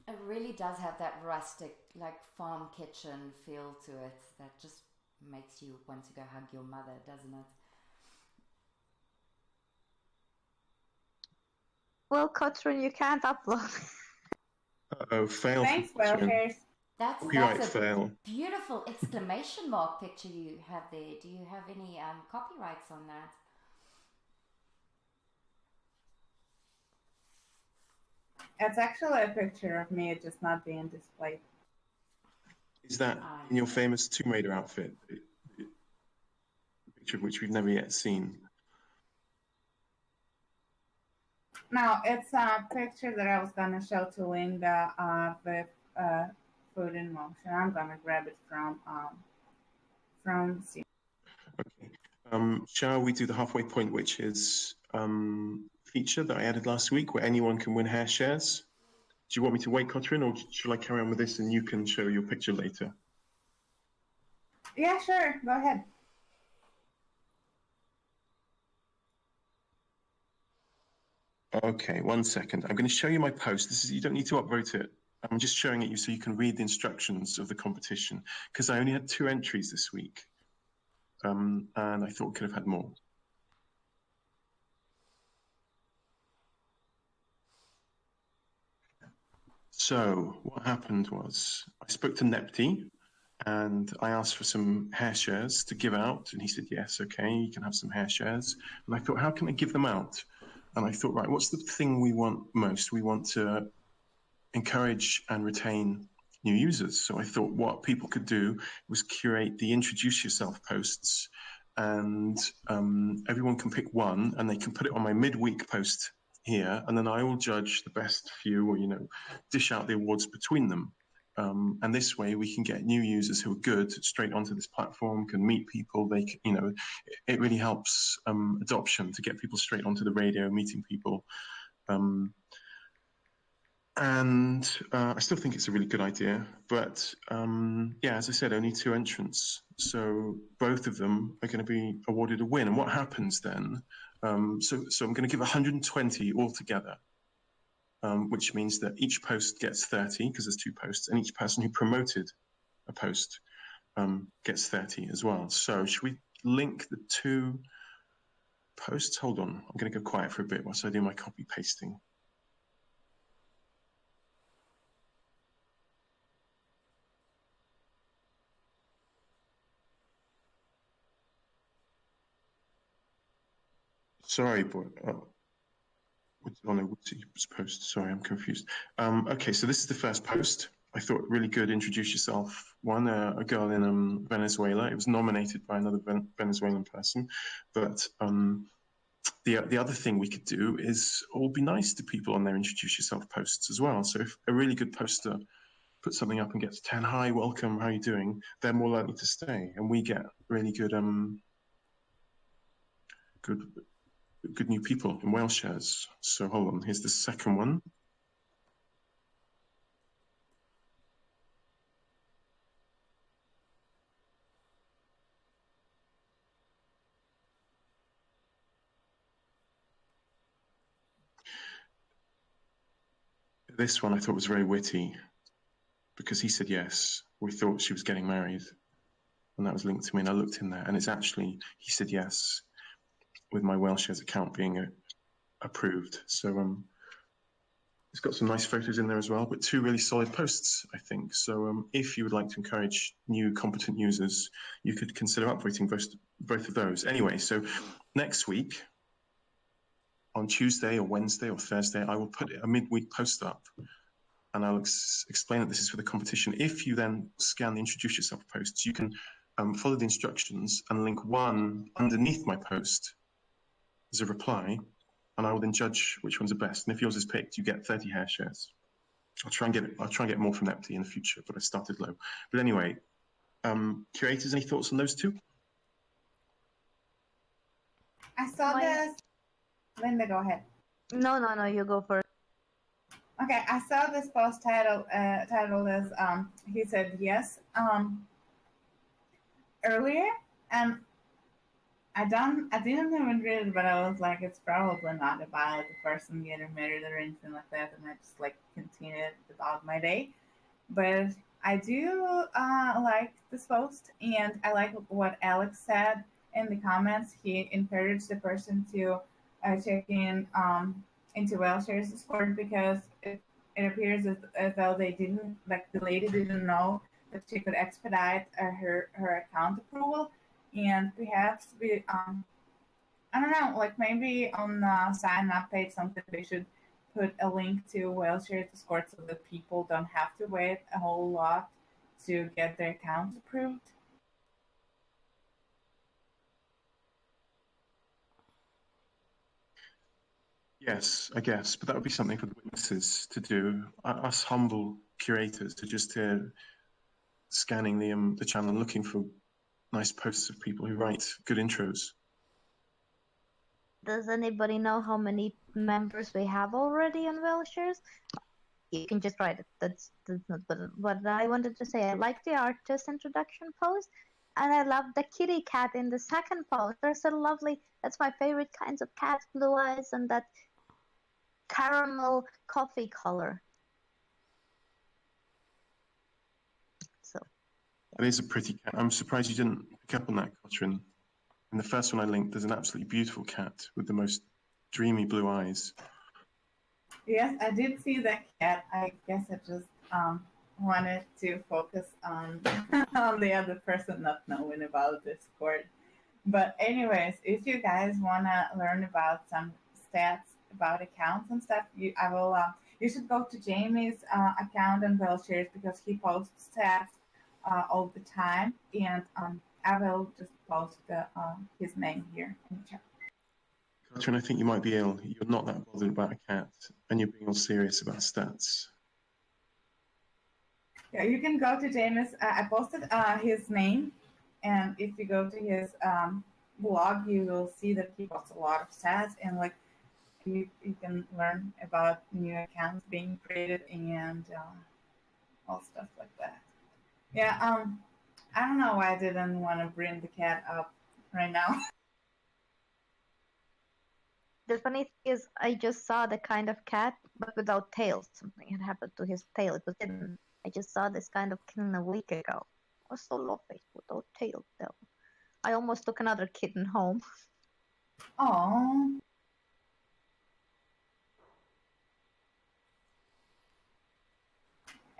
It really does have that rustic, like farm kitchen feel to it that just makes you want to go hug your mother, doesn't it? Well, Katrin, you can't upload. Uh-oh, fail. Thanks, Whaleshares. That's Copyright a fail. beautiful exclamation mark picture you have there. Do you have any copyrights on that? It's actually a picture of me, just not being displayed. Is that in your famous Tomb Raider outfit? The picture of which we've never yet seen. Now, it's a picture that I was going to show to Linda with food in motion. I'm going to grab it from Okay. Shall we do the halfway point, which is feature that I added last week, where anyone can win hair shares? Do you want me to wait, Katrin, or shall I carry on with this and you can show your picture later? Yeah, sure. Go ahead. Okay, 1 second. I'm going to show you my post. You don't need to upvote it. I'm just showing it you so you can read the instructions of the competition, because I only had 2 entries this week, and I thought we could have had more. So what happened was I spoke to Nepti, and I asked for some hair shares to give out, and he said, yes, okay, you can have some hair shares. And I thought, how can I give them out? And I thought, right, what's the thing we want most? We want to encourage and retain new users. So I thought what people could do was curate the introduce yourself posts, and everyone can pick one, and they can put it on my midweek post here, and then I will judge the best few, or dish out the awards between them. And this way we can get new users who are good straight onto this platform, can meet people. They can, it really helps adoption to get people straight onto the radio, meeting people. And I still think it's a really good idea. But yeah, as I said, only 2 entrants. So both of them are going to be awarded a win. And what happens then? So I'm going to give 120 altogether. Which means that each post gets 30 because there's 2 posts, and each person who promoted a post gets 30 as well. So should we link the 2 posts? Hold on, I'm going to go quiet for a bit whilst I do my copy pasting. Sorry, boy. Oh no, what's he post? Sorry, I'm confused. Okay, so this is the first post. I thought really good. Introduce yourself. One, a girl in Venezuela. It was nominated by another Venezuelan person. But the other thing we could do is all be nice to people on their introduce yourself posts as well. So if a really good poster puts something up and gets 10, hi, welcome, how are you doing? They're more likely to stay, and we get really good good new people in Whaleshares. So hold on, here's the second one. This one I thought was very witty because he said yes. We thought she was getting married, and that was linked to me, and I looked in there, and it's actually, he said yes with my Whaleshares account being approved. So it's got some nice photos in there as well, but 2 really solid posts, I think. So if you would like to encourage new competent users, you could consider upvoting both of those. Anyway, so next week, on Tuesday or Wednesday or Thursday, I will put a midweek post up, and I'll explain that this is for the competition. If you then scan the introduce yourself posts, you can follow the instructions and link one underneath my post as a reply, and I will then judge which ones are best. And if yours is picked, you get 30 hair shares. I'll try and get more from Nepti in the future, but I started low. But anyway, curators, any thoughts on those 2? I saw this. Linda, go ahead. No, you go first. Okay, I saw this post titled as he said yes earlier, and I didn't even read it, but I was like, it's probably not about the person getting married or anything like that, and I just continued about my day. But I do like this post, and I like what Alex said in the comments. He encouraged the person to check in into Whaleshares Discord, because it appears as though the lady didn't know that she could expedite her account approval. And perhaps we, I don't know, maybe on the sign up page, something they should put a link to Whaleshares Discord so that people don't have to wait a whole lot to get their accounts approved. Yes, I guess, but that would be something for the witnesses to do. Us humble curators to just scanning the channel and looking for nice posts of people who write good intros. Does anybody know how many members we have already on Whaleshares? You can just write it. That's not what I wanted to say. I like the artist introduction post, and I love the kitty cat in the second post. They're so lovely. That's my favorite kinds of cats, blue eyes and that caramel coffee color. So It is a pretty cat. I'm surprised you didn't pick up on that, Cotrin. In the first one I linked, there's an absolutely beautiful cat with the most dreamy blue eyes. Yes, I did see that cat. I guess I just wanted to focus on on the other person not knowing about Discord. But anyways, if you guys wanna learn about some stats about accounts and stuff, I will. You should go to Jamie's account on Whaleshares because he posts stats all the time, and I will just post his name here in the chat. Cotrin, I think you might be ill. You're not that bothered about a cat, and you're being all serious about stats. Yeah, you can go to Jamie's. I posted his name, and if you go to his blog, you will see that he posts a lot of stats, and like you can learn about new accounts being created and all stuff like that. Yeah, I don't know why I didn't want to bring the cat up right now. the funny thing is, I just saw the kind of cat, but without tails. Something had happened to his tail. It was hidden. I just saw this kind of kitten a week ago. It was so lovely without tail though. I almost took another kitten home. Oh,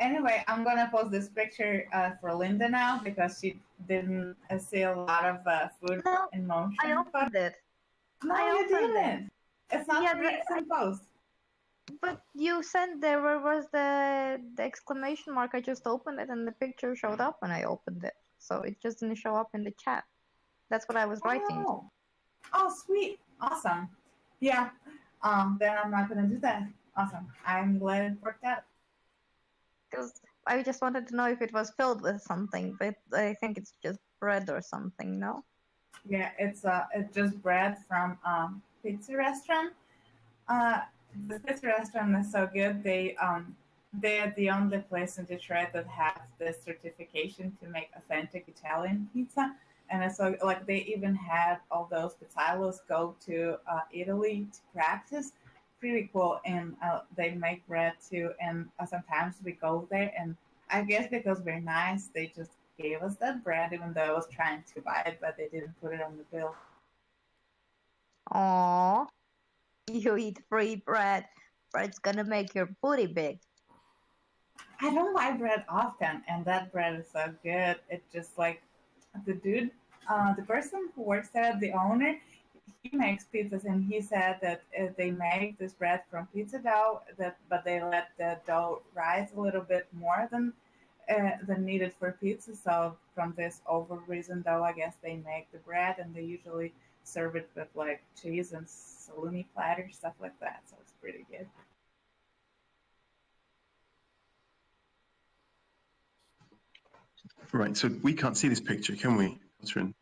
anyway, I'm gonna post this picture for Linda now because she didn't see a lot of food No, in motion. I opened it. No, I you opened didn't. It's not Yeah, a recent post. But you sent there where was the exclamation mark? I just opened it and the picture showed up when I opened it. So it just didn't show up in the chat. That's what I was writing. Oh, sweet. Awesome. Yeah. Then I'm not gonna do that. Awesome. I'm glad it worked out. Because I just wanted to know if it was filled with something, but I think it's just bread or something, no? Yeah, it's just bread from pizza restaurant. The pizza restaurant is so good. They're the only place in Detroit that has this certification to make authentic Italian pizza. And so, like, they even had all those pizzalos go to Italy to practice. Pretty cool. And they make bread too. And sometimes we go there, and I guess because we're nice, they just gave us that bread, even though I was trying to buy it, but they didn't put it on the bill. Aww. You eat free bread. Bread's gonna make your booty big. I don't buy bread often, and that bread is so good. It's just like the dude, the person who works there, the owner, he makes pizzas, and he said that they make this bread from pizza dough, but they let the dough rise a little bit more than needed for pizza. So from this over-risen dough, I guess they make the bread, and they usually serve it with like cheese and salumi platter, stuff like that. So it's pretty good. Right, so we can't see this picture, can we, Catherine?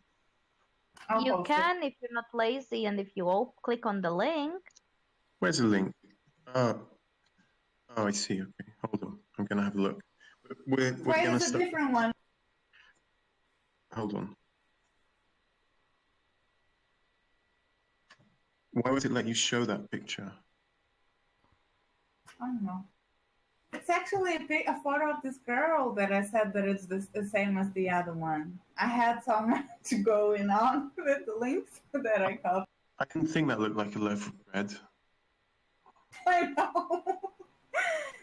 You can if you're not lazy and if you click on the link. Where's the link? Oh, I see. Okay, hold on. I'm going to have a look. We're Wait, going it's a different one. Hold on. Why would it let you show that picture? I don't know. It's actually a photo of this girl that I said that it's the same as the other one. I had so much going on with the links that I copied. I didn't think that looked like a loaf of bread. I know.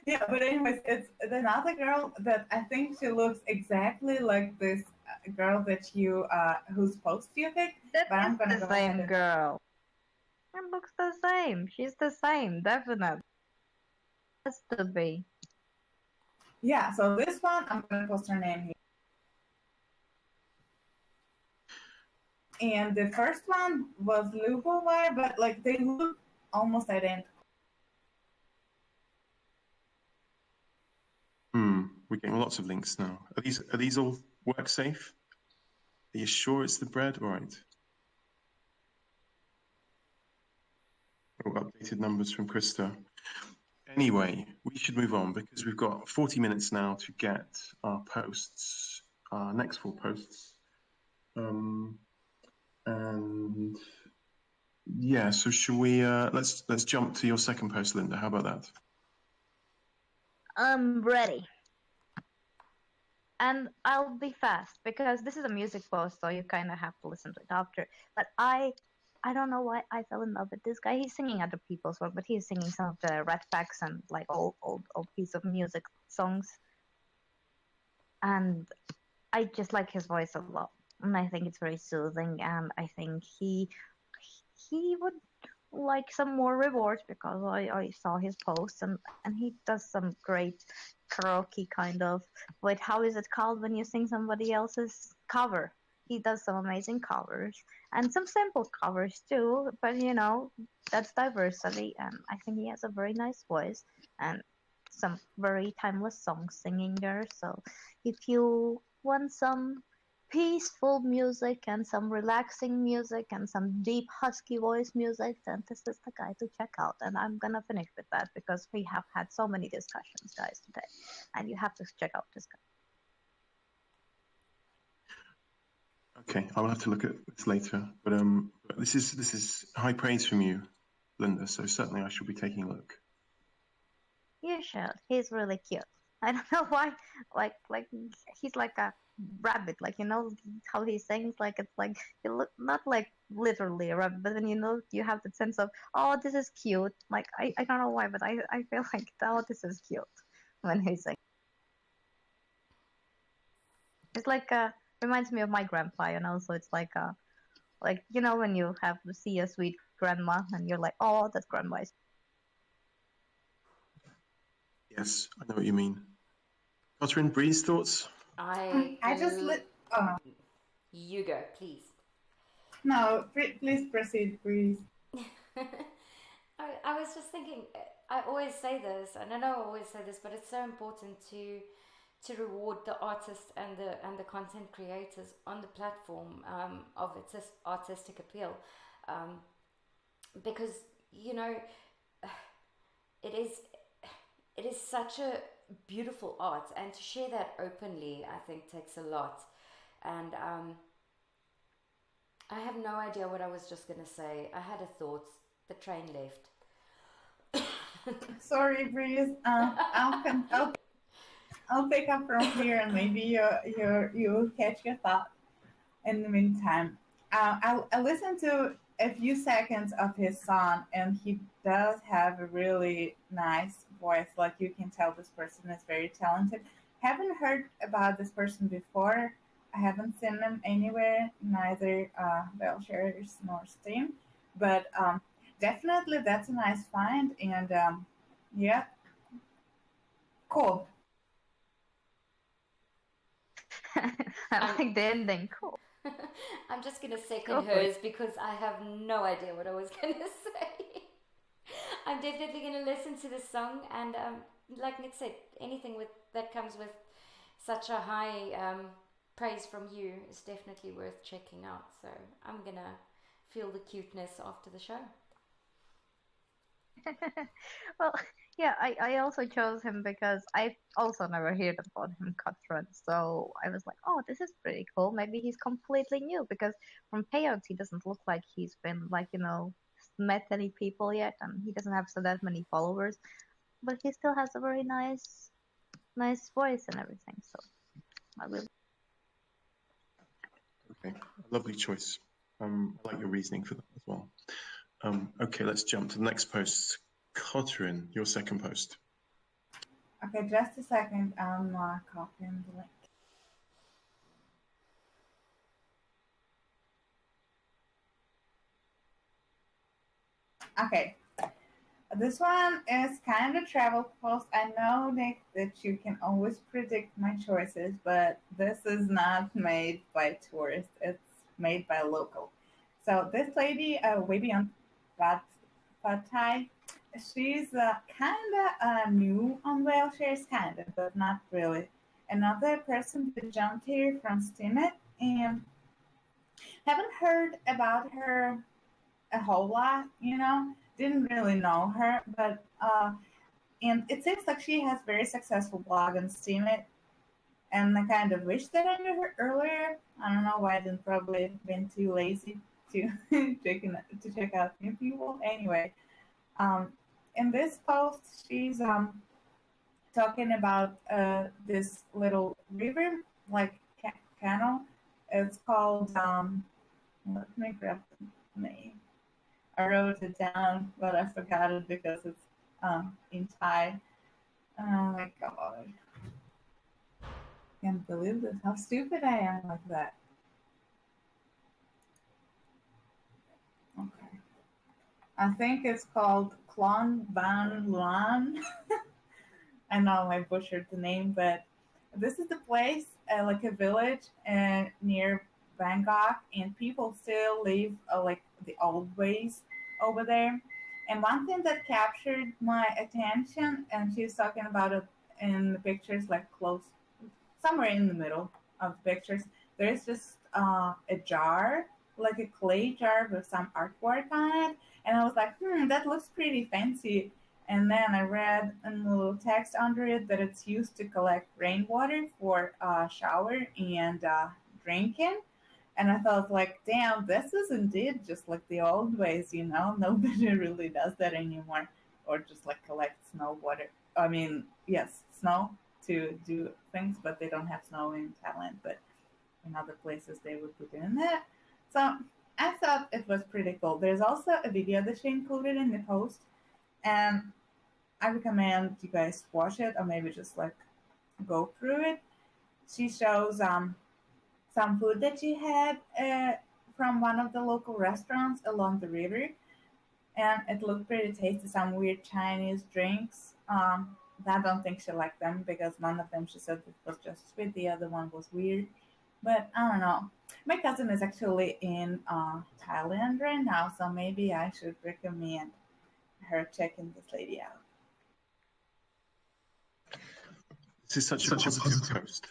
Yeah, but anyways, it's another girl that I think she looks exactly like this girl that you whose post you picked. That but I'm is gonna the go same ahead and... girl. It looks the same. She's the same, definitely. Has to be. Yeah, so this one, I'm going to post her name here. And the first one was Lubowire, but like they look almost identical. We're getting lots of links now. Are these all work safe? Are you sure it's the bread? All right. Oh, updated numbers from Krista. Anyway, we should move on because we've got 40 minutes now to get our posts, our next 4 posts. And yeah, so should we? Let's jump to your second post, Linda. How about that? I'm ready. And I'll be fast because this is a music post, so you kind of have to listen to it after. But I don't know why I fell in love with this guy. He's singing other people's work, but he's singing some of the Rat Packs and like old piece of music songs. And I just like his voice a lot, and I think it's very soothing. And I think he would like some more rewards because I saw his posts and he does some great karaoke kind of. Wait, how is it called when you sing somebody else's cover? He does some amazing covers and some simple covers too, but you know, that's diversity, and I think he has a very nice voice and some very timeless songs singing there. So if you want some peaceful music and some relaxing music and some deep husky voice music, then this is the guy to check out. And I'm gonna finish with that because we have had so many discussions, guys, today, and you have to check out this guy. Okay, I'll have to look at this later, but this is high praise from you, Linda. So certainly I shall be taking a look. You should. He's really cute. I don't know why. Like he's like a rabbit. Like, you know how he sings. Like, it's like you look not like literally a rabbit, but then you know you have the sense of, oh, this is cute. Like I don't know why, but I feel like, oh, this is cute when he sings. It's like reminds me of my grandpa, you know. So it's like you know when you have to see a sweet grandma and you're like, oh, that grandma is. Yes, I know what you mean. Catherine, Bree's thoughts? I just You go, please. No, please proceed, please. I was just thinking, I always say this, and I know I always say this, but it's so important to reward the artists and the content creators on the platform of its artistic appeal, because you know it is such a beautiful art, and to share that openly, I think, takes a lot. And I have no idea what I was just going to say. I had a thought. The train left. Sorry, Breeze. I'll pick up from here, and maybe you'll catch your thought in the meantime. I listened to a few seconds of his song, and he does have a really nice voice. Like, you can tell this person is very talented. Haven't heard about this person before. I haven't seen them anywhere, neither Whaleshares nor Steam. But definitely that's a nice find, and yeah, cool. I like the ending. Cool. I'm just going to second hers because I have no idea what I was going to say. I'm definitely going to listen to this song, and like Nick said, anything that comes with such a high praise from you is definitely worth checking out. So I'm going to feel the cuteness after the show. Well, yeah, I also chose him because I also never heard about him cut thread. So I was like, oh, this is pretty cool. Maybe he's completely new, because from payouts he doesn't look like he's been, like, you know, met any people yet, and he doesn't have so that many followers, but he still has a very nice voice and everything. So I will. Okay, lovely choice. I like your reasoning for that as well. Okay, let's jump to the next post. Catherine, your second post. Okay, just a second. I'm copying the link. Okay, this one is kind of a travel post. I know, Nick, that you can always predict my choices, but this is not made by tourists. It's made by local. So this lady, way beyond Fatai, she's kind of new on Whaleshares, kind of, but not really. Another person that jumped here from Steemit, and haven't heard about her a whole lot, didn't really know her, but and it seems like she has very successful blog on Steemit, and I kind of wish that I knew her earlier. I don't know why I didn't, probably been too lazy to check out new people. Anyway, in this post, she's talking about this little river, like canal. It's called, let me grab the name. I wrote it down, but I forgot it because it's in Thai. Oh my god. Can't believe this. How stupid I am like that. Okay. I think it's called Klon Van Luan. I know I butchered the name, but this is the place, like a village near Bangkok, and people still live like the old ways over there. And one thing that captured my attention, and she's talking about it in the pictures, like close, somewhere in the middle of the pictures, there's just a jar, like a clay jar with some artwork on it. And I was like, that looks pretty fancy. And then I read a little text under it that it's used to collect rainwater for shower and drinking. And I thought, like, damn, this is indeed just like the old ways, Nobody really does that anymore. Or just like collect snow water. I mean, yes, snow to do things, but they don't have snow in Thailand. But in other places, they would be doing that. So I thought it was pretty cool. There's also a video that she included in the post. And I recommend you guys watch it, or maybe just like go through it. She shows some food that she had from one of the local restaurants along the river, and it looked pretty tasty. Some weird Chinese drinks. I don't think she liked them because one of them she said it was just sweet, the other one was weird. But I don't know. My cousin is actually in Thailand right now, so maybe I should recommend her checking this lady out. This is such a positive post.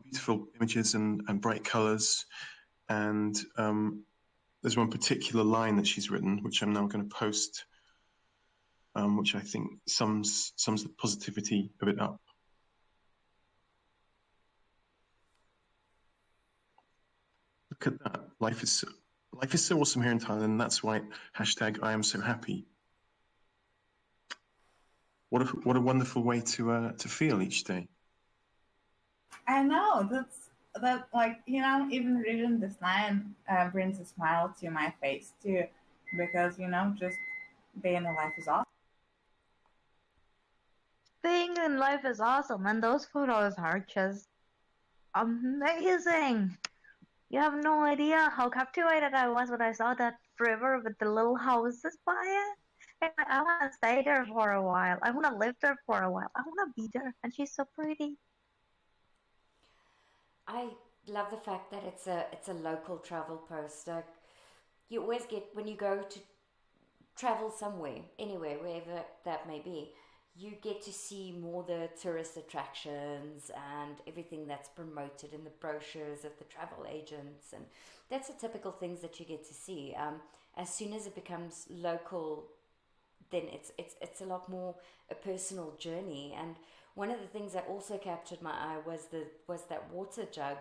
Beautiful images and bright colours. And there's one particular line that she's written, which I'm now going to post, which I think sums the positivity of it up. Look at that. Life is so awesome here in Thailand. That's why #I am so happy. What a wonderful way to feel each day. I know that like even reading this line brings a smile to my face too, because just being alive is awesome. Being in life is awesome, and those photos are just amazing. You have no idea how captivated I was when I saw that river with the little houses by it. And I want to stay there for a while. I want to live there for a while. I want to be there. And she's so pretty. I love the fact that it's a local travel post. Like, you always get, when you go to travel somewhere, anywhere, wherever that may be, you get to see more the tourist attractions and everything that's promoted in the brochures of the travel agents, and that's the typical things that you get to see. As soon as it becomes local, then it's a lot more a personal journey. And one of the things that also captured my eye was that water jug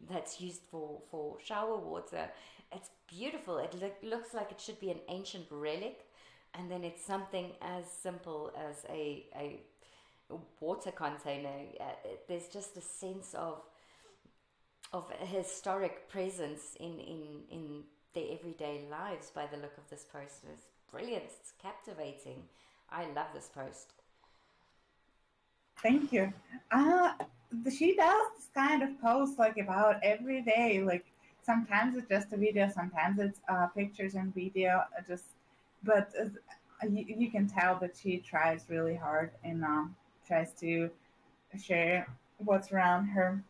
that's used for shower water. It's beautiful. It looks like it should be an ancient relic. And then it's something as simple as a water container. There's just a sense of a historic presence in their everyday lives by the look of this post. It's brilliant. It's captivating. I love this post. Thank you. She does this kind of post like about every day. Like sometimes it's just a video, sometimes it's pictures and video. But you can tell that she tries really hard and tries to share what's around her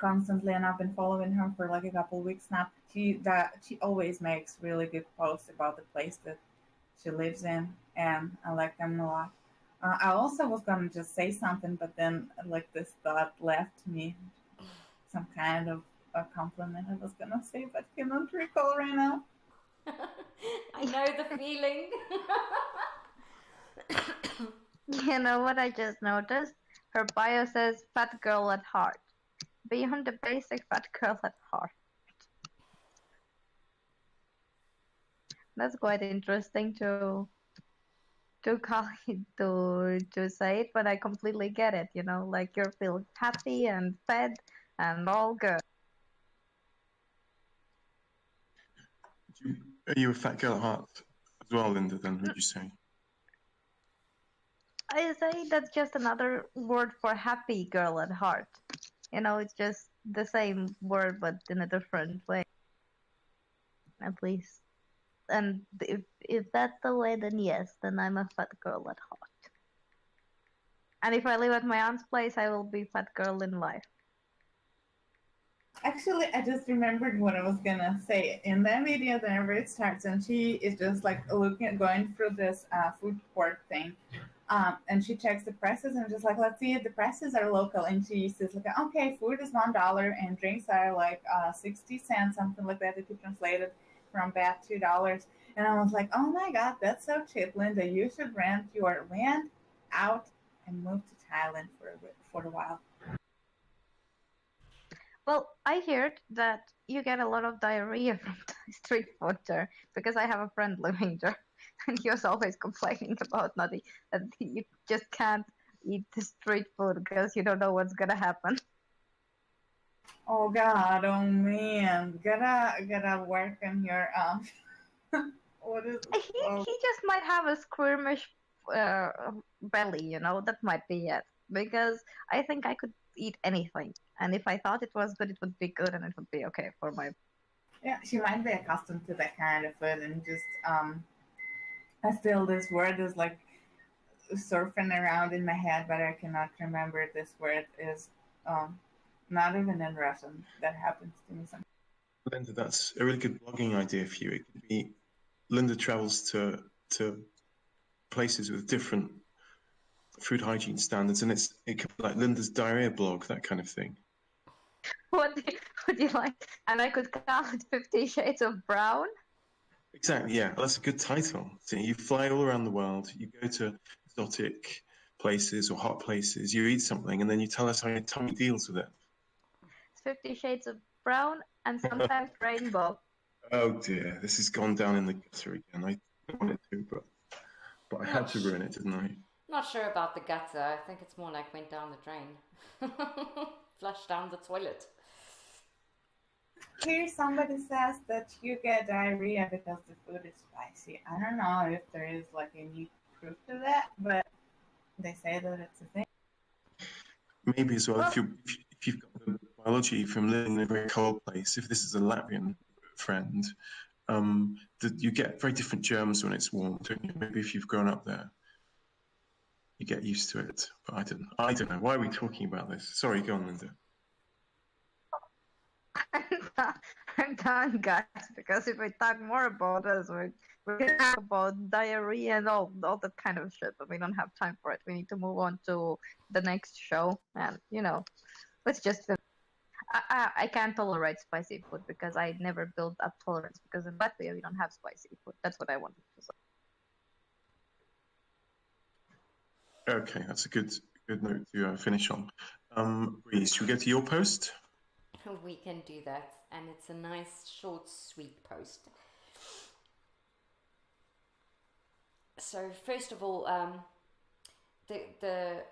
constantly. And I've been following her for like a couple of weeks now. She always makes really good posts about the place that she lives in, and I like them a lot. I also was gonna just say something, but then like this thought left me, some kind of a compliment I was gonna say, but cannot recall right now. I know the feeling. You know what I just noticed? Her bio says fat girl at heart. Beyond the basic fat girl at heart. That's quite interesting to call it to say it, but I completely get it, like you feel happy and fed and all good. Are you a fat girl at heart as well, Linda, then, would you say? I say that's just another word for happy girl at heart. It's just the same word but in a different way. At least. And if that's the way, then yes, then I'm a fat girl at heart. And if I live at my aunt's place, I will be fat girl in life. Actually, I just remembered what I was gonna say. In that video, whenever it starts, and she is just like going through this food court thing, and she checks the prices and just like, let's see if the prices are local. And she says like, okay, food is $1 and drinks are like 60 cents, something like that. If you translate it from baht $2, and I was like, oh my god, that's so cheap, Linda. You should rent your land out and move to Thailand for a while. Well, I heard that you get a lot of diarrhea from street food there because I have a friend living there, and he was always complaining about that you just can't eat the street food because you don't know what's gonna happen. Oh god, oh man, gotta work on your what is He just might have a squirmish belly, that might be it. Because I think I could eat anything, and if I thought it was good, it would be good, and it would be okay for my. Yeah, she might be accustomed to that kind of food, and just I still this word is like surfing around in my head, but I cannot remember this word is not even in Russian. That happens to me sometimes. Linda, that's a really good blogging idea for you. It could be Linda travels to places with different food hygiene standards, and it could be like Linda's diarrhea blog, that kind of thing. What would you like? And I could call it 50 Shades of Brown? Exactly, yeah. That's a good title. So you fly all around the world, you go to exotic places or hot places, you eat something, and then you tell us how your tummy deals with it. It's 50 Shades of Brown and sometimes rainbow. Oh dear, this has gone down in the gutter again. I didn't want it to, but I had to ruin it, didn't I? Not sure about the gutter. I think it's more like went down the drain. Flushed down the toilet. Here somebody says that you get diarrhea because the food is spicy. I don't know if there is like any proof to that, but they say that it's a thing. Maybe as well, if you've got the biology from living in a very cold place, if this is a Latvian friend, you get very different germs when it's warm, don't you? Maybe if you've grown up there, you get used to it. But I don't know. Why are we talking about this? Sorry, go on, Linda. I'm done, guys, because if we talk more about this, we can talk about diarrhea and all that kind of shit, but we don't have time for it. We need to move on to the next show, and, let's just... I can't tolerate spicy food because I never built up tolerance, because in Latvia we don't have spicy food. That's what I wanted to say. Okay, that's a good note to finish on. Breeze, should we go to your post? We can do that, and it's a nice, short, sweet post. So first of all, the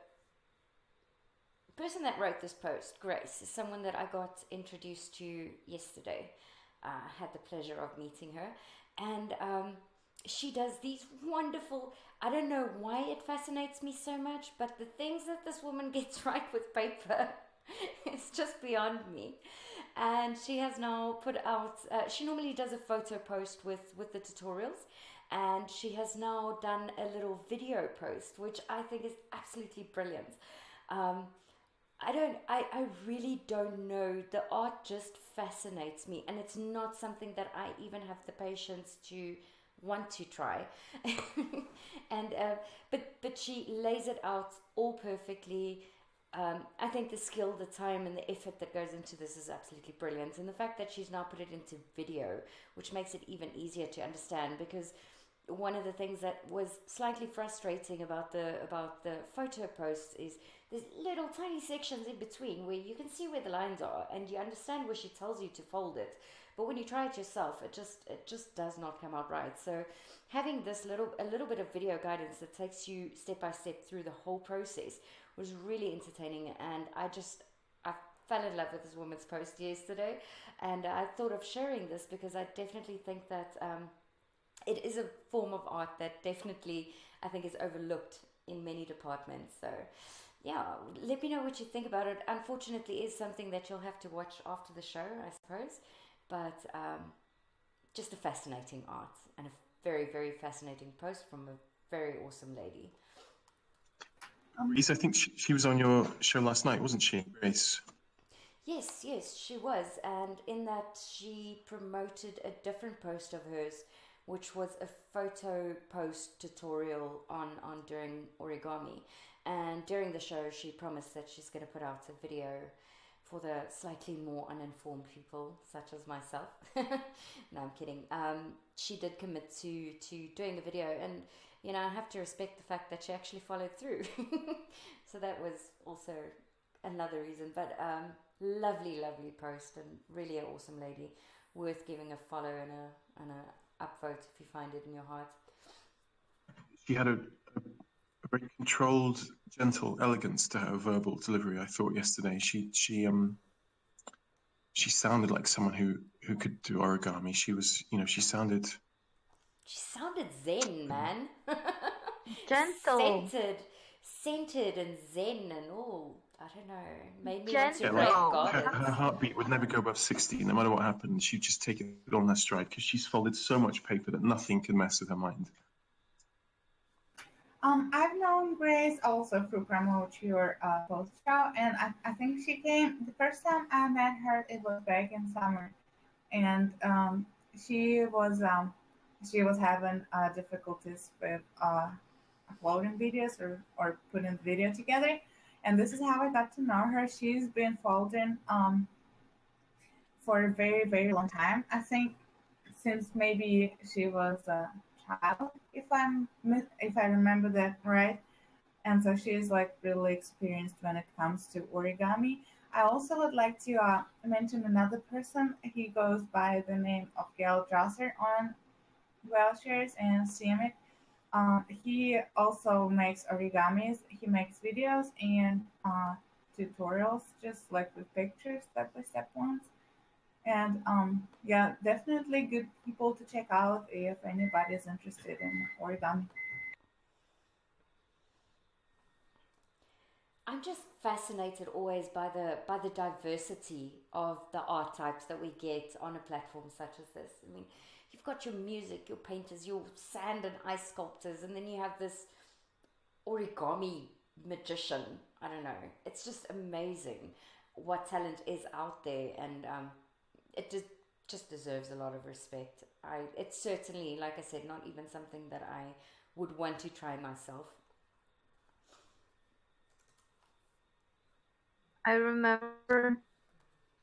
person that wrote this post, Grace, is someone that I got introduced to yesterday. I had the pleasure of meeting her, and she does these wonderful, I don't know why it fascinates me so much, but the things that this woman gets right with paper, it's just beyond me. And she has now put out, she normally does a photo post with the tutorials, and she has now done a little video post, which I think is absolutely brilliant. I really don't know. The art just fascinates me, and it's not something that I even have the patience to want to try. And but she lays it out all perfectly. I think the skill, the time, and the effort that goes into this is absolutely brilliant. And the fact that she's now put it into video, which makes it even easier to understand, because one of the things that was slightly frustrating about the photo posts is there's little tiny sections in between where you can see where the lines are and you understand where she tells you to fold it, but when you try it yourself, it just does not come out right. So having this a little bit of video guidance that takes you step by step through the whole process was really entertaining. And I fell in love with this woman's post yesterday, and I thought of sharing this because I definitely think that it is a form of art that definitely I think is overlooked in many departments. So yeah, let me know what you think about it. Unfortunately, it is something that you'll have to watch after the show, I suppose, but just a fascinating art and a very, very fascinating post from a very awesome lady. Grace, I think she was on your show last night, wasn't she, Grace? Yes, she was. And in that, she promoted a different post of hers, which was a photo post tutorial on doing origami. And during the show, she promised that she's going to put out a video for the slightly more uninformed people, such as myself. No, I'm kidding. She did commit to doing the video, and I have to respect the fact that she actually followed through. So that was also another reason. But lovely post, and really an awesome lady, worth giving a follow and a upvote if you find it in your heart. She had a very controlled, gentle elegance to her verbal delivery, I thought, yesterday. She sounded like someone who could do origami. She was, she sounded zen, man. Gentle. Centered and zen and all. I don't know. Made me Gentle. want to break her gardens. heartbeat would never go above 60, no matter what happened. She'd just take it on her stride, because she's folded so much paper that nothing can mess with her mind. I've known Grace also through promote your post show, and I think she came the first time I met her. It was back in summer, and she was having difficulties with uploading videos or putting the video together, and this is how I got to know her. She's been folding for a very, very long time. I think since maybe she was a child, if I remember that right. And so she's like really experienced when it comes to origami. I also would like to mention another person. He goes by the name of Gail Drosser on Whaleshares and CMIC. He also makes origamis. He makes videos and tutorials, just like with pictures, step-by-step ones. And yeah, definitely good people to check out if anybody is interested in origami. I'm just fascinated always by the diversity of the art types that we get on a platform such as this. I mean, you've got your music, your painters, your sand and ice sculptors, and then you have this origami magician. I don't know. It's just amazing what talent is out there, and it just deserves a lot of respect. It's certainly, like I said, not even something that I would want to try myself. I remember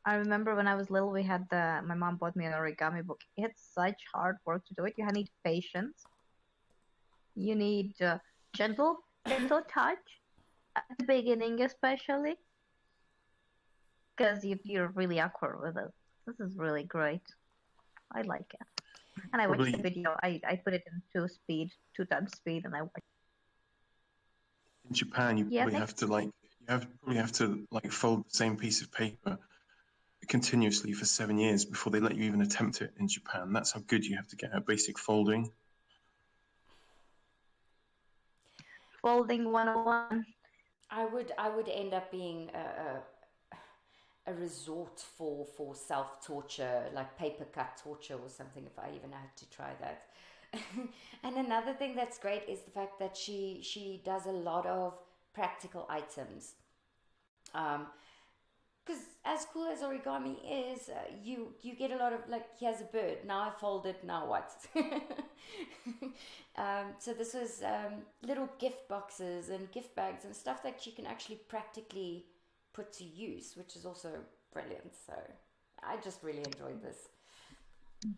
when I was little, my mom bought me an origami book. It's such hard work to do it. You need patience. You need gentle touch at the beginning, especially, because you're really awkward with it. This is really great. I like it. And I watched the video. I put it in 2 times speed, and I watched. In Japan, you probably have to fold the same piece of paper continuously for 7 years before they let you even attempt it in Japan. That's how good you have to get at basic folding. Folding 101. I would end up being a resort for self-torture, like paper cut torture or something, if I even had to try that. And another thing that's great is the fact that she does a lot of practical items. Because as cool as origami is, you get a lot of, like, here's a bird, now I fold it, now what? So this was little gift boxes and gift bags and stuff that you can actually practically put to use, which is also brilliant. So I just really enjoyed this.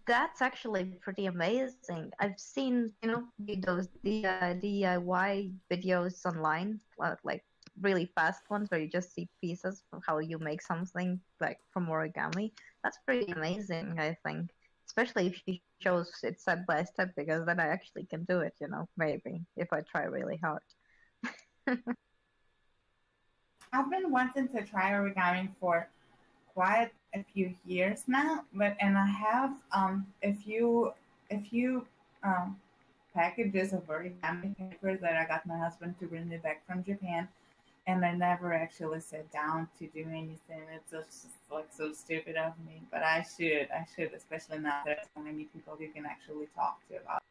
That's actually pretty amazing. I've seen, those DIY videos online, like really fast ones where you just see pieces of how you make something like from origami. That's pretty amazing, I think. Especially if she shows it step by step, because then I actually can do it, maybe, if I try really hard. I've been wanting to try origami for quite a few years now, and I have a few packages of origami paper that I got my husband to bring me back from Japan, and I never actually sat down to do anything. It's just like so stupid of me, but I should, especially now there's so many people you can actually talk to about.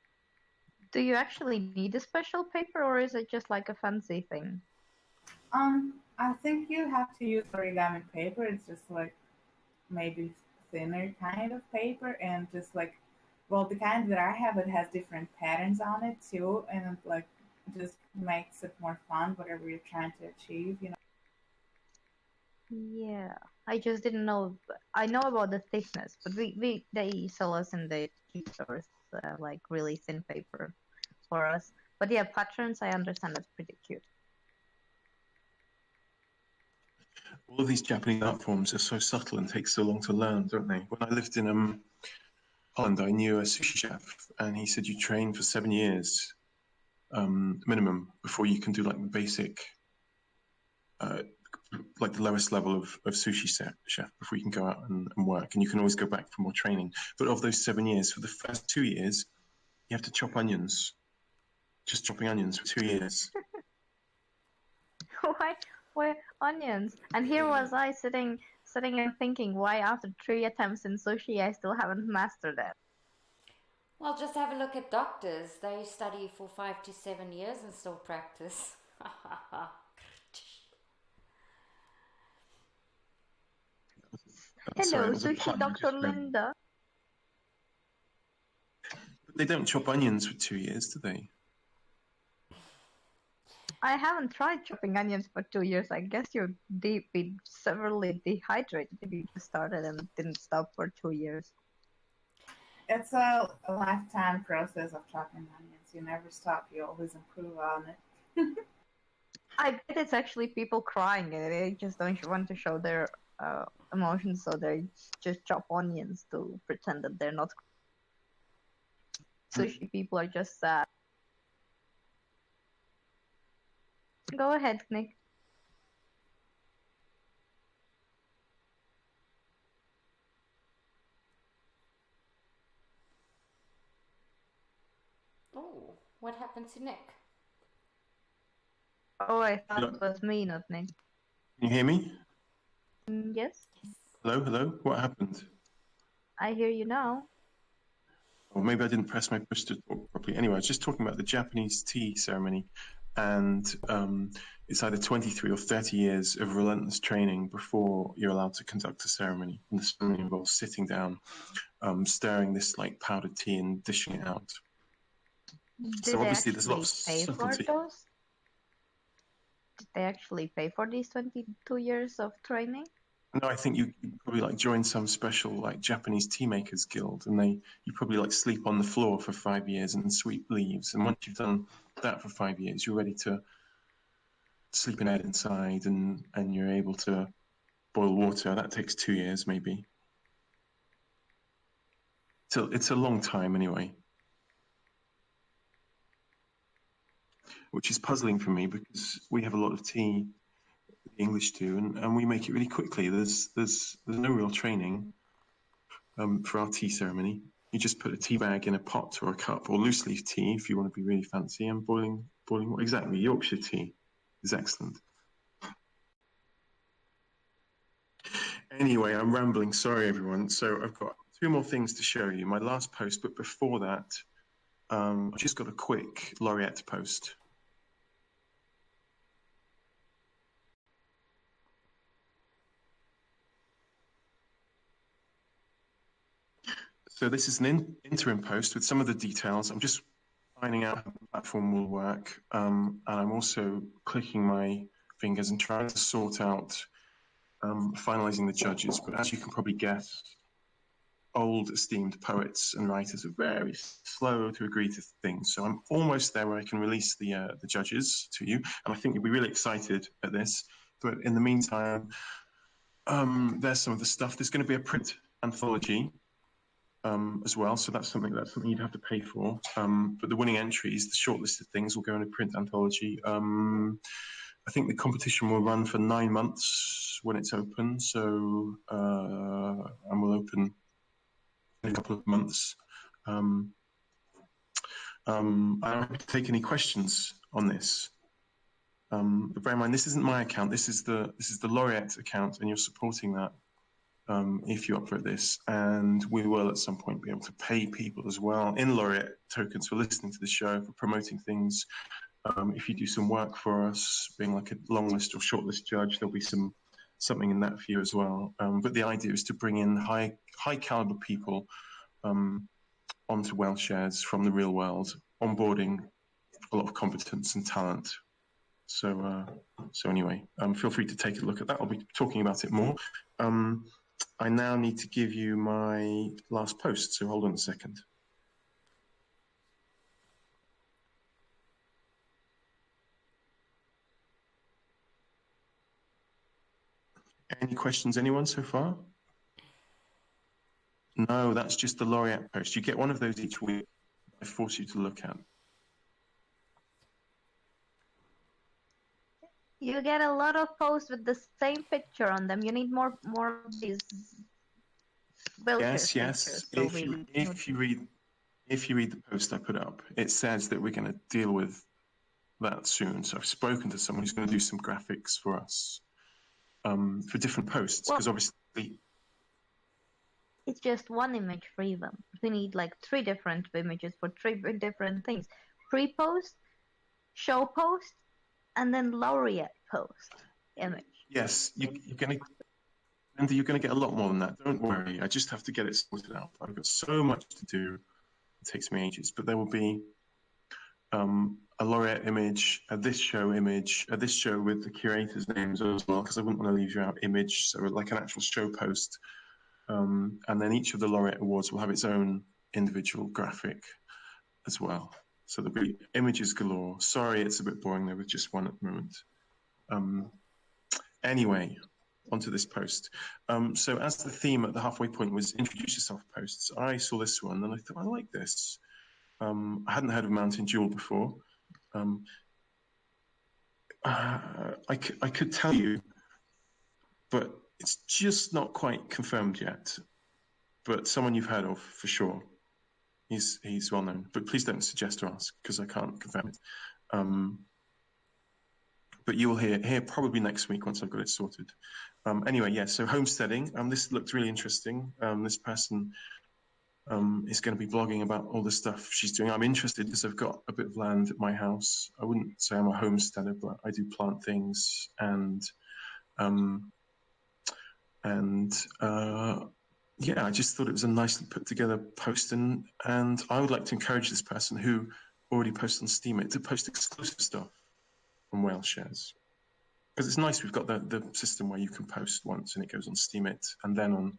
Do you actually need a special paper, or is it just like a fancy thing? I think you have to use origami paper. It's just like maybe thinner kind of paper, and just like, well, the kind that I have, it has different patterns on it too, and it like just makes it more fun, whatever you're trying to achieve, Yeah, I just didn't know. I know about the thickness, but they sell us in the cheap stores like really thin paper for us. But yeah, patterns, I understand, that's pretty cute. All of these Japanese art forms are so subtle and take so long to learn, don't they? When I lived in Holland, I knew a sushi chef, and he said you train for 7 years minimum before you can do like the basic, like the lowest level of sushi chef before you can go out and work, and you can always go back for more training. But of those 7 years, for the first 2 years, you have to chop onions, just chopping onions for 2 years. Why onions? And here was I sitting and thinking, why after 3 attempts in sushi I still haven't mastered it? Well, just have a look at doctors. They study for 5 to 7 years and still practice. Hello, sushi Dr. Linda. But they don't chop onions for 2 years, do they? I haven't tried chopping onions for 2 years. I guess you'd be severely dehydrated if you just started and didn't stop for 2 years. It's a lifetime process of chopping onions. You never stop. You always improve on it. I bet it's actually people crying and they just don't want to show their emotions, so they just chop onions to pretend that they're not. Sushi people are just sad. Go ahead, Nick. Oh, what happened to Nick? Oh, I thought it was me, not Nick. Can you hear me? Yes? Hello? What happened? I hear you now. Or maybe I didn't press my push to talk properly. Anyway, I was just talking about the Japanese tea ceremony, and it's either 23 or 30 years of relentless training before you're allowed to conduct a ceremony. And the ceremony involves sitting down, stirring this like powdered tea and dishing it out. So obviously there's a lot of subtlety. Did they actually pay for these 22 years of training? No, I think you probably like join some special like Japanese tea makers guild, and you probably like sleep on the floor for 5 years and sweep leaves. And once you've done that for 5 years, you're ready to sleep in bed inside, and you're able to boil water. That takes 2 years maybe. So it's a long time anyway, which is puzzling for me because we have a lot of tea. The English do, and we make it really quickly. There's no real training for our tea ceremony. You just put a tea bag in a pot or a cup, or loose leaf tea if you want to be really fancy, and boiling exactly. Yorkshire tea is excellent. Anyway, I'm rambling. Sorry, everyone. So I've got 2 more things to show you. My last post, but before that, I've just got a quick laureate post. So this is an interim post with some of the details. I'm just finding out how the platform will work. And I'm also clicking my fingers and trying to sort out finalizing the judges. But as you can probably guess, old esteemed poets and writers are very slow to agree to things. So I'm almost there where I can release the judges to you. And I think you'll be really excited at this. But in the meantime, there's some of the stuff. There's going to be a print anthology as well, so that's something you'd have to pay for. But the winning entries, the shortlisted things, will go in a print anthology. I think the competition will run for 9 months when it's open, so and will open in a couple of months. I'm happy to take any questions on this. But bear in mind, this isn't my account. This is the Laureate account, and you're supporting that. If you opt for this, and we will at some point be able to pay people as well in Laureate tokens for listening to the show, for promoting things. If you do some work for us, being like a long list or shortlist judge, there'll be something in that for you as well. But the idea is to bring in high caliber people onto Whaleshares from the real world, onboarding a lot of competence and talent. So anyway, feel free to take a look at that. I'll be talking about it more. I now need to give you my last post, so hold on a second. Any questions, anyone so far? No, that's just the Laureate post. You get one of those each week. I force you to look at. You get a lot of posts with the same picture on them. You need more of these. Yes. Pictures, so If you read the post I put up, it says that we're going to deal with that soon. So I've spoken to someone who's going to do some graphics for us for different posts, because obviously it's just one image for even. We need like 3 different images for 3 different things: pre-post, show post, and then Laureate post image. Yes, you're going to get a lot more than that. Don't worry. I just have to get it sorted out. I've got so much to do. It takes me ages. But there will be a Laureate image, this show with the curator's names as well, because I wouldn't want to leave you out image. So like an actual show post. And then each of the Laureate Awards will have its own individual graphic as well. So there'll be images galore. Sorry, it's a bit boring there with just one at the moment. Anyway, onto this post. So as the theme at the halfway point was introduce yourself posts, I saw this one and I thought, I like this. I hadn't heard of Mountain Jewel before. I could tell you, but it's just not quite confirmed yet. But someone you've heard of for sure. He's well known, but please don't suggest or ask because I can't confirm it. But you will hear probably next week once I've got it sorted. Anyway, yeah. So homesteading. This looked really interesting. This person is going to be blogging about all the stuff she's doing. I'm interested because I've got a bit of land at my house. I wouldn't say I'm a homesteader, but I do plant things yeah, I just thought it was a nicely put together post, and I would like to encourage this person who already posts on Steemit to post exclusive stuff on Whaleshares, because it's nice we've got the system where you can post once and it goes on Steemit and then on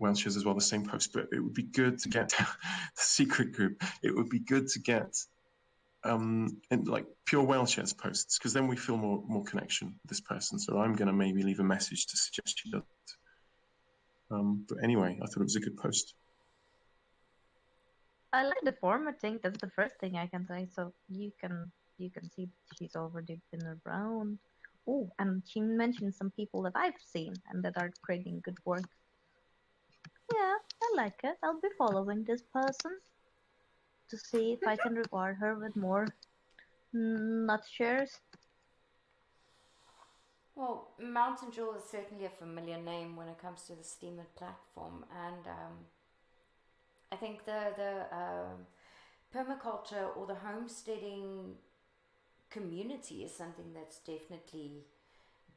Whaleshares as well, the same post. But it would be good to get the secret group. It would be good to get like pure Whaleshares posts, because then we feel more connection with this person. So I'm going to maybe leave a message to suggest she does it. But anyway, I thought it was a good post. I like the formatting. That's the first thing I can say. So you can see she's already been around. Oh, and she mentioned some people that I've seen and that are creating good work. Yeah, I like it. I'll be following this person to see if I can reward her with more nut shares. Well, Mountain Jewel is certainly a familiar name when it comes to the Steemit platform, and I think the permaculture or the homesteading community is something that's definitely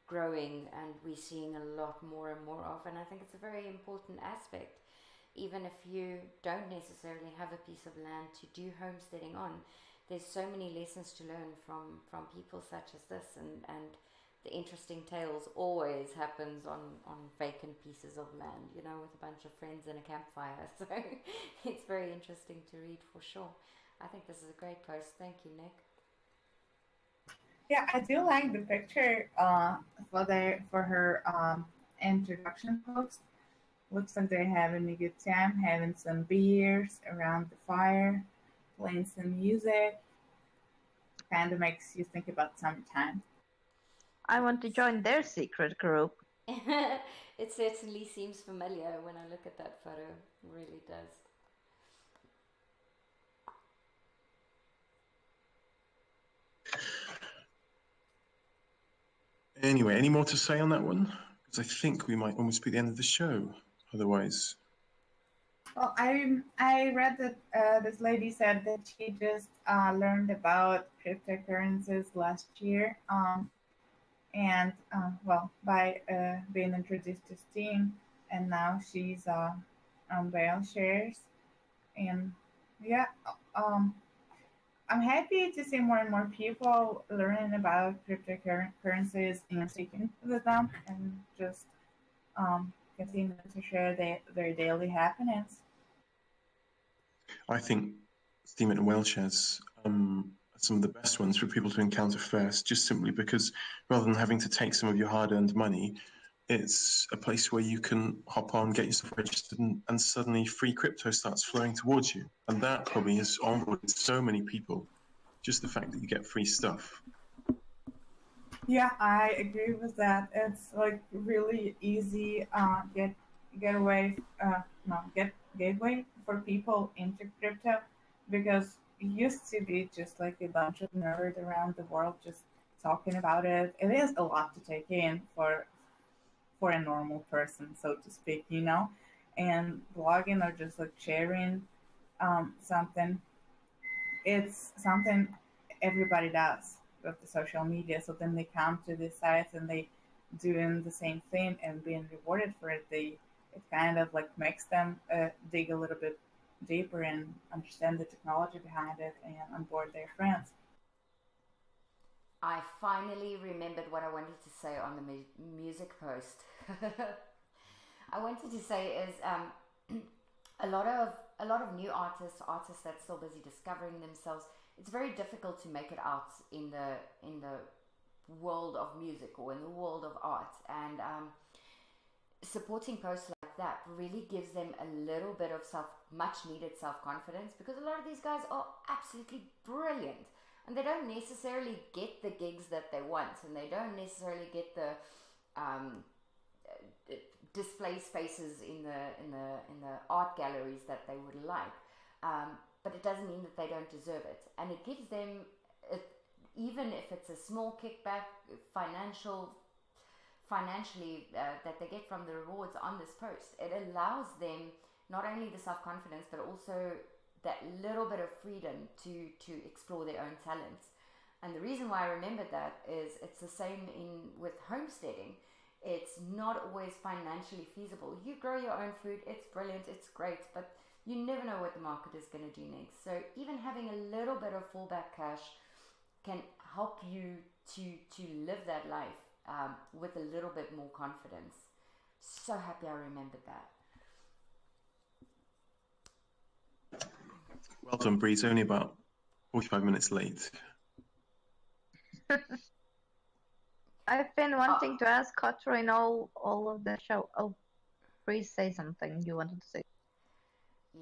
growing, and we're seeing a lot more and more of, and I think it's a very important aspect even if you don't necessarily have a piece of land to do homesteading on, there's so many lessons to learn from people such as this, and the interesting tales always happens on vacant pieces of land, with a bunch of friends and a campfire. So it's very interesting to read for sure. I think this is a great post. Thank you, Nick. Yeah, I do like the picture for her introduction post. Looks like they're having a good time, having some beers around the fire, playing some music. Kind of makes you think about summertime. I want to join their secret group. It certainly seems familiar when I look at that photo. It really does. Anyway, any more to say on that one? Because I think we might almost be the end of the show. Otherwise, Well, I read that this lady said that she just learned about cryptocurrencies last year, and by being introduced to Steam, and now she's on Whaleshares, and yeah, I'm happy to see more and more people learning about cryptocurrencies and sticking with them, and just continue to share their daily happenings. I think Steam and Whaleshares are some of the best ones for people to encounter first, just simply because rather than having to take some of your hard-earned money, it's a place where you can hop on, get yourself registered, and suddenly free crypto starts flowing towards you. And that probably has onboarded so many people, just the fact that you get free stuff. Yeah, I agree with that. It's like really easy gateway for people into crypto, because it used to be just like a bunch of nerds around the world just talking about it. It is a lot to take in for a normal person, so to speak, and blogging or just like sharing something. It's something everybody does with the social media. So then they come to these sites and they doing the same thing and being rewarded for it. It kind of like makes them dig a little bit deeper and understand the technology behind it and onboard their friends. I finally remembered what I wanted to say on the music post. I wanted to say is a lot of new artists that's still busy discovering themselves. It's very difficult to make it out in the world of music or in the world of art, and supporting posts like that really gives them a little bit of much needed self-confidence, because a lot of these guys are absolutely brilliant and they don't necessarily get the gigs that they want, and they don't necessarily get the display spaces in the art galleries that they would like, but it doesn't mean that they don't deserve it, and it gives them, even if it's a small kickback financially that they get from the rewards on this post. It allows them not only the self-confidence but also that little bit of freedom to explore their own talents. And the reason why I remembered that is it's the same with homesteading. It's not always financially feasible. You grow your own food, it's brilliant, it's great, but you never know what the market is going to do next. So even having a little bit of fallback cash can help you to live that life with a little bit more confidence. So happy I remembered that. Well done, Bree. It's only about 45 minutes late. I've been wanting to ask Katrin all of the show. Oh, please say something you wanted to say.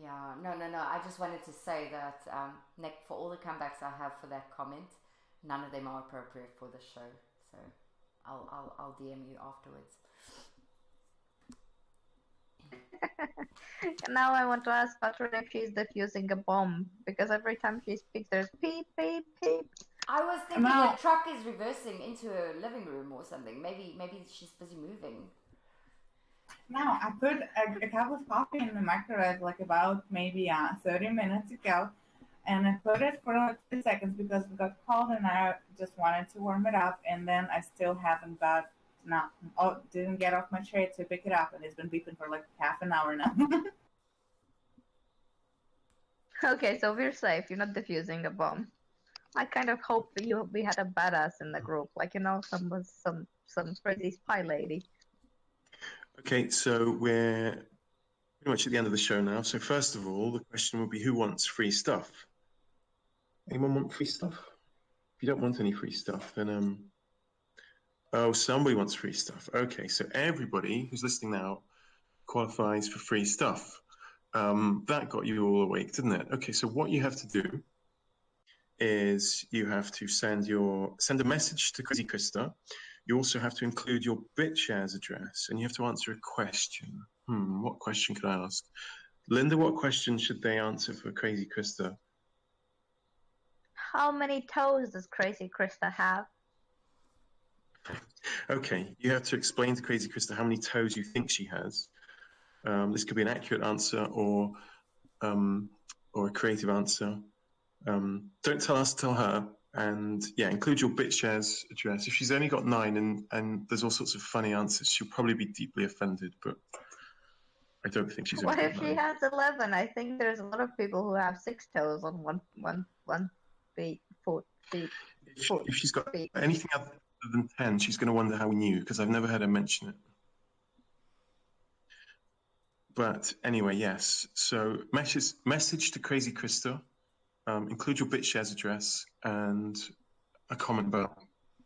Yeah, no. I just wanted to say that, Nick, for all the comebacks I have for that comment, none of them are appropriate for the show. So I'll DM you afterwards. Now I want to ask Katrin if she's defusing a bomb, because every time she speaks there's beep, beep, beep. I was thinking a truck is reversing into a living room or something. Maybe she's busy moving. No, I put a cup of coffee in the microwave like about maybe 30 minutes ago, and I put it for like 2 seconds because it got cold and I just wanted to warm it up, and then I still haven't didn't get off my chair to pick it up, and it's been beeping for like half an hour now. Okay, so we're safe. You're not defusing the bomb. I kind of hoped we had a badass in the group, like some crazy spy lady. Okay, so we're pretty much at the end of the show now. So first of all, the question will be, who wants free stuff? Anyone want free stuff? If you don't want any free stuff, then oh, somebody wants free stuff. Okay, so everybody who's listening now qualifies for free stuff. That got you all awake, didn't it? Okay, so what you have to do is you have to send a message to Crazy Krista. You also have to include your BitShares address, and you have to answer a question. What question could I ask? Linda, what question should they answer for Crazy Krista? How many toes does Crazy Krista have? Okay, you have to explain to Crazy Krista how many toes you think she has. This could be an accurate answer or a creative answer. Don't tell us, tell her. And yeah, include your BitShares address. If she's only got 9 and there's all sorts of funny answers, she'll probably be deeply offended, but I don't think she's What only if got she 9. has 11? I think there's a lot of people who have 6 toes on one foot. If she's got anything other than 10, she's going to wonder how we knew, because I've never heard her mention it. But anyway, yes. So message to Crazy Krista. Include your BitShares address and a comment about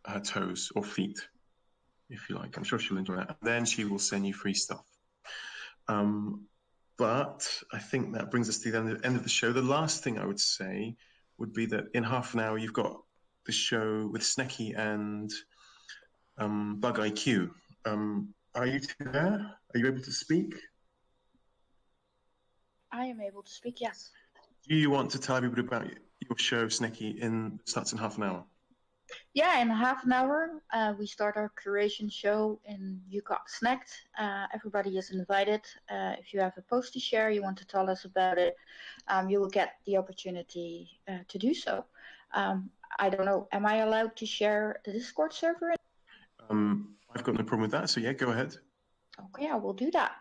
her toes or feet, if you like. I'm sure she'll enjoy that. And then she will send you free stuff. But I think that brings us to the end of the show. The last thing I would say would be that in half an hour, you've got the show with Snecky and Bug IQ. Are you two there? Are you able to speak? I am able to speak, yes. Do you want to tell everybody about your show, Snecky, starts in half an hour? Yeah, in half an hour, we start our curation show in You Got Snacked. Everybody is invited. If you have a post to share, you want to tell us about it, you will get the opportunity to do so. I don't know, am I allowed to share the Discord server? I've got no problem with that, so yeah, go ahead. Okay, I will do that.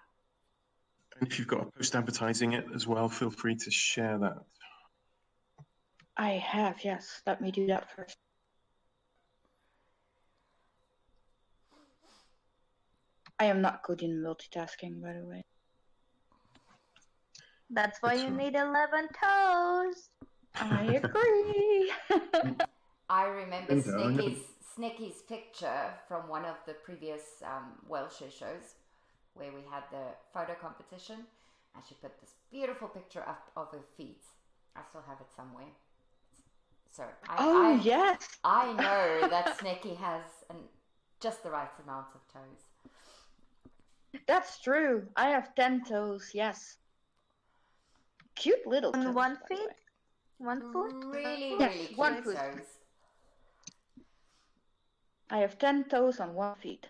And if you've got a post advertising it as well, feel free to share that. I have, yes. Let me do that first. I am not good in multitasking, by the way. That's why you need 11 toes. I agree. I remember Snicky's picture from one of the previous Whaleshare shows where we had the photo competition, and she put this beautiful picture up of her feet. I still have it somewhere. So yes. I know that Snecky has just the right amount of toes. That's true. I have 10 toes, yes. Cute little toes. On one feet? One foot? Really, Yes, really cute 1 foot. toes. I have 10 toes on 1 feet.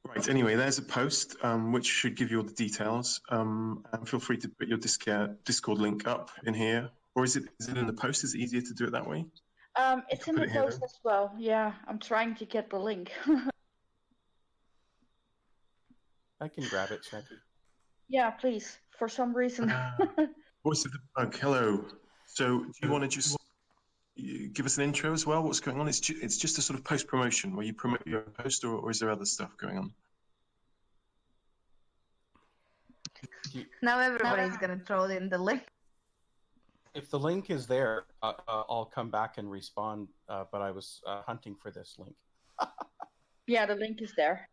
Right, anyway, there's a post which should give you all the details. And feel free to put your Discord link up in here. Or is it in the post? Is it easier to do it that way? It's in the post as well. Yeah, I'm trying to get the link. I can grab it, Snecky. Yeah, please. For some reason. Voice of the Bug, hello. So do you want to just give us an intro as well? What's going on? It's just a sort of post-promotion where you promote your post, or is there other stuff going on? Now everybody's going to throw in the link. If the link is there, I'll come back and respond, but I was hunting for this link. Yeah, the link is there.